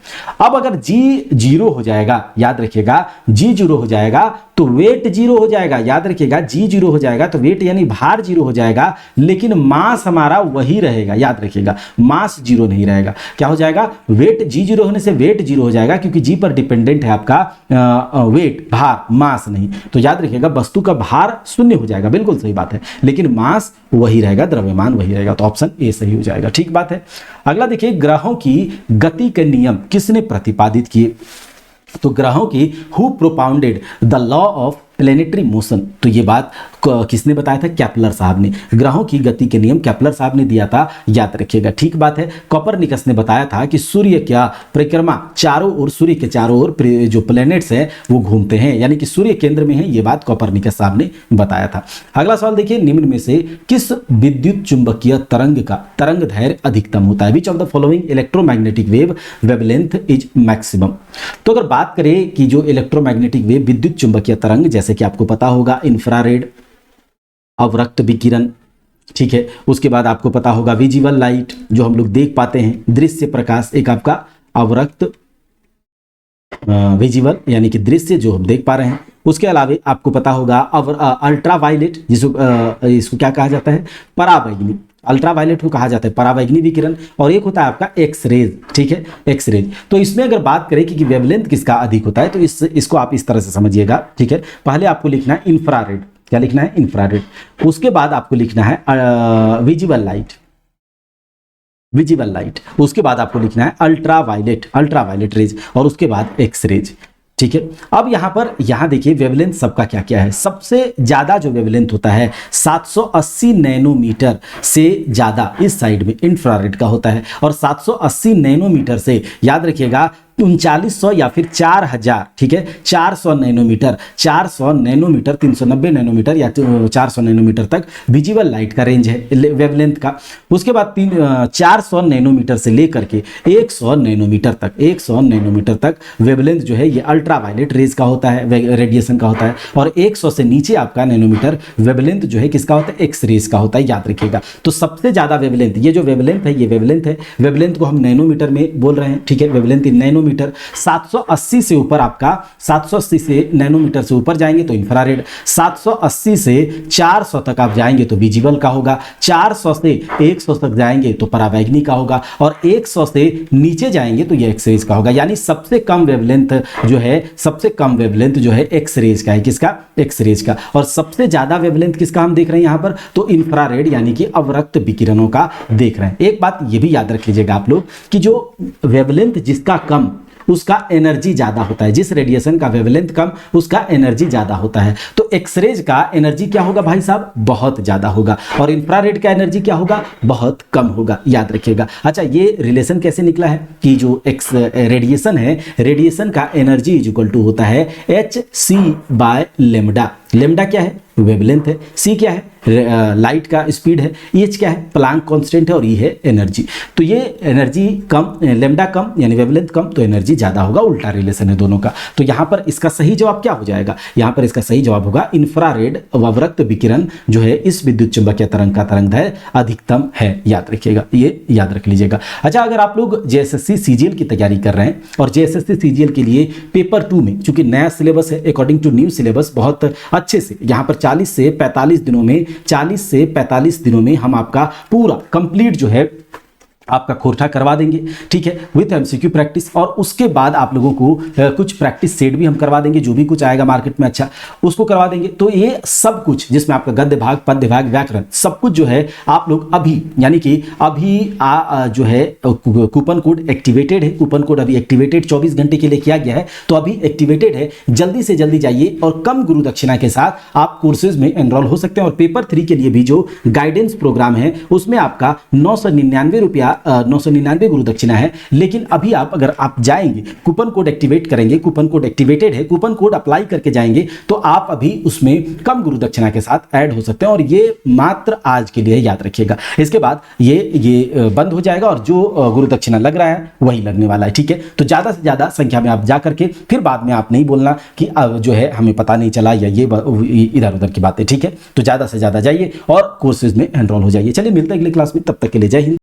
अब अगर जी जीरो हो जाएगा, याद रखिएगा जी जीरो हो जाएगा तो वेट जीरो हो जाएगा। याद रखिएगा जी जीरो हो जाएगा तो वेट यानी भार जीरो हो जाएगा, लेकिन मास हमारा वही रहेगा। याद रखिएगा मास जीरो नहीं रहेगा। क्या हो जाएगा? वेट जी जीरो होने से वेट जीरो हो जाएगा क्योंकि जी पर डिपेंडेंट है आपका वेट, भार, मास नहीं। तो याद रखिएगा वस्तु का भार शून्य हो जाएगा, बिल्कुल सही बात है, लेकिन मास वही रहेगा, द्रव्यमान वही रहेगा। तो ऑप्शन ए सही हो जाएगा, ठीक बात है। अगला देखिए, ग्रहों की गति के नियम किसने प्रतिपादित किए? तो ग्रहों की who propounded the law of planetary motion? तो ये बात किसने बताया था? केपलर साहब ने। ग्रहों की गति के नियम केपलर साहब ने दिया था, याद रखिएगा, ठीक बात है। कोपरनिकस ने बताया था कि सूर्य क्या परिक्रमा चारों ओर, सूर्य के चारों ओर जो प्लैनेट्स हैं वो घूमते हैं, यानी कि सूर्य केंद्र में है। ये बात कोपरनिकस साहब ने बताया था। अगला सवाल देखिए, निम्न में से किस विद्युत चुंबकीय तरंग का तरंग दैर्घ्य अधिकतम होता है? Which of the following electromagnetic wave wavelength is maximum? तो अगर बात करें कि जो इलेक्ट्रोमैग्नेटिक वेव विद्युत चुंबकीय तरंग, जैसे कि आपको पता होगा इंफ्रारेड, अवरक्त विकिरण, ठीक है। उसके बाद आपको पता होगा विजिबल लाइट जो हम लोग देख पाते हैं, दृश्य प्रकाश, एक आपका अवरक्त विजिबल यानी कि दृश्य जो हम देख पा रहे हैं। उसके अलावा आपको पता होगा अल्ट्रावायलेट, इसको क्या कहा जाता है? पराबैंगनी। अल्ट्रावायलेट को कहा जाता है पराबैंगनी विकिरण। और एक होता है आपका एक्स रेज, ठीक है, एक्स रेज। तो इसमें अगर बात करें कि वेवलेंथ किसका अधिक होता है तो इसको आप इस तरह से समझिएगा, ठीक है। पहले आपको लिखना है इंफ्रारेड, क्या लिखना है? इंफ्रारेड। उसके बाद आपको लिखना है विजिबल लाइट, विजिबल लाइट। उसके बाद आपको लिखना है अल्ट्रावायलेट, अल्ट्रावायलेट रेज। और उसके बाद एक्स रेज, ठीक है। अब यहाँ देखिए वेवलेंथ सबका क्या क्या है। सबसे ज्यादा जो वेवलेंथ होता है 780 नैनोमीटर से ज्यादा इस साइड में इंफ्रारेड का होता है। और 780 नैनोमीटर से याद रखिएगा 3900 या फिर 4000, ठीक है, 400 नैनोमीटर, 400 नैनोमीटर, 390 नैनोमीटर या 400 नैनोमीटर तक विजिबल लाइट का रेंज है वेवलेंथ का। उसके बाद 400 नैनोमीटर से लेकर के 100 नैनोमीटर तक, 100 नैनोमीटर तक वेवलेंथ जो है ये अल्ट्रावायलेट रेज का होता है, रेडिएशन का होता है। और 100 से नीचे आपका नैनोमीटर वेवलेंथ जो है किसका होता है? एक्स रेज का होता है, याद रखिएगा। तो सबसे ज्यादा वेवलेंथ, ये जो वेवलेंथ है ये वेवलेंथ है, वेवलेंथ को हम नैनोमीटर में बोल रहे हैं, ठीक है, वेवलेंथ इन नैनोमीटर। 780 से ऊपर आपका 780 से नैनोमीटर से ऊपर जाएंगे तो इंफ्रारेड, 780 से 400 तक आप जाएंगे तो विजिबल का होगा, 400 से 100 तक जाएंगे तो पराबैंगनी का होगा, और 100 से नीचे जाएंगे तो ये एक्स रेज का होगा। यानी सबसे कम वेवलेंथ जो है, सबसे कम वेवलेंथ जो है एक्स रेज का है। किसका? एक्स रेज का। और सबसे ज्यादा वेवलेंथ किसका हम देख रहे हैं यहां पर? तो इंफ्रारेड यानी कि अवरक्त विकिरणों का देख रहे हैं। एक बात ये भी याद रख लीजिएगा आप लोग कि जो वेवलेंथ जिसका कम उसका एनर्जी ज्यादा होता है, जिस रेडिएशन का वेवलेंथ कम उसका एनर्जी ज्यादा होता है। तो एक्सरेज का एनर्जी क्या होगा भाई साहब, बहुत ज्यादा होगा, और इंफ्रारेड का एनर्जी क्या होगा, बहुत कम होगा, याद रखिएगा। अच्छा, ये रिलेशन कैसे निकला है कि जो एक्स रेडिएशन है, रेडिएशन का एनर्जी इज इक्वल टू होता है hc/λ। लेमडा क्या है, वेवलेंथ है, सी क्या है, लाइट का स्पीड है, एच क्या है, प्लांक कांस्टेंट है, और ये है एनर्जी। तो ये एनर्जी कम, लेमडा कम यानी वेवलेंथ कम, तो एनर्जी ज्यादा होगा, उल्टा रिलेशन है दोनों का। तो यहाँ पर इसका सही जवाब क्या हो जाएगा, यहाँ पर इसका सही जवाब होगा इंफ्रारेड अवरक्त विकिरण जो है इस विद्युत चुंबकीय तरंग का तरंगदैर्घ्य अधिकतम है, याद रखिएगा, ये याद रख लीजिएगा। अच्छा, अगर आप लोग जेएसएससी सीजीएल की तैयारी कर रहे हैं और जेएसएससी सीजीएल के लिए पेपर 2 में चूंकि नया सिलेबस है, अकॉर्डिंग टू न्यू सिलेबस बहुत अच्छे से यहाँ पर 40 से 45 दिनों में हम आपका पूरा कंप्लीट जो है आपका खोरठा करवा देंगे, ठीक है, विथ एमसीक्यू प्रैक्टिस। और उसके बाद आप लोगों को कुछ प्रैक्टिस सेट भी हम करवा देंगे, जो भी कुछ आएगा मार्केट में अच्छा उसको करवा देंगे। तो ये सब कुछ जिसमें आपका गद्य भाग, पद्य भाग, व्याकरण सब कुछ जो है आप लोग अभी यानी कि अभी जो है कूपन कोड एक्टिवेटेड है, कूपन कोड अभी एक्टिवेटेड 24 घंटे के लिए किया गया है, तो अभी एक्टिवेटेड है, जल्दी से जल्दी जाइए और कम गुरु दक्षिणा के साथ आप कोर्सेज में एनरोल हो सकते हैं। और पेपर 3 के लिए भी जो गाइडेंस प्रोग्राम है उसमें आपका 999 गुरु दक्षिणा है। लेकिन अभी आप अगर आप जाएंगे, कूपन कोड एक्टिवेट करेंगे, कूपन कोड एक्टिवेटेड है, कूपन कोड अप्लाई करके जाएंगे, तो आप अभी उसमें कम गुरु दक्षिणा के साथ ऐड हो सकते हैं। और ये मात्र आज के लिए, याद रखिएगा। इसके बाद ये बंद हो जाएगा और जो गुरु दक्षिणा लग रहा है वही लगने वाला है, ठीक है। तो ज्यादा से ज्यादा संख्या में आप जा करके फिर बाद में आप नहीं बोलना कि जो है हमें पता नहीं चला या ये इधर उधर की बातें, ठीक है। तो ज्यादा से ज्यादा जाइए और कोर्सेज में एनरोल हो जाइए। चलिए मिलते हैं अगली क्लास में, तब तक के लिए जय हिंद।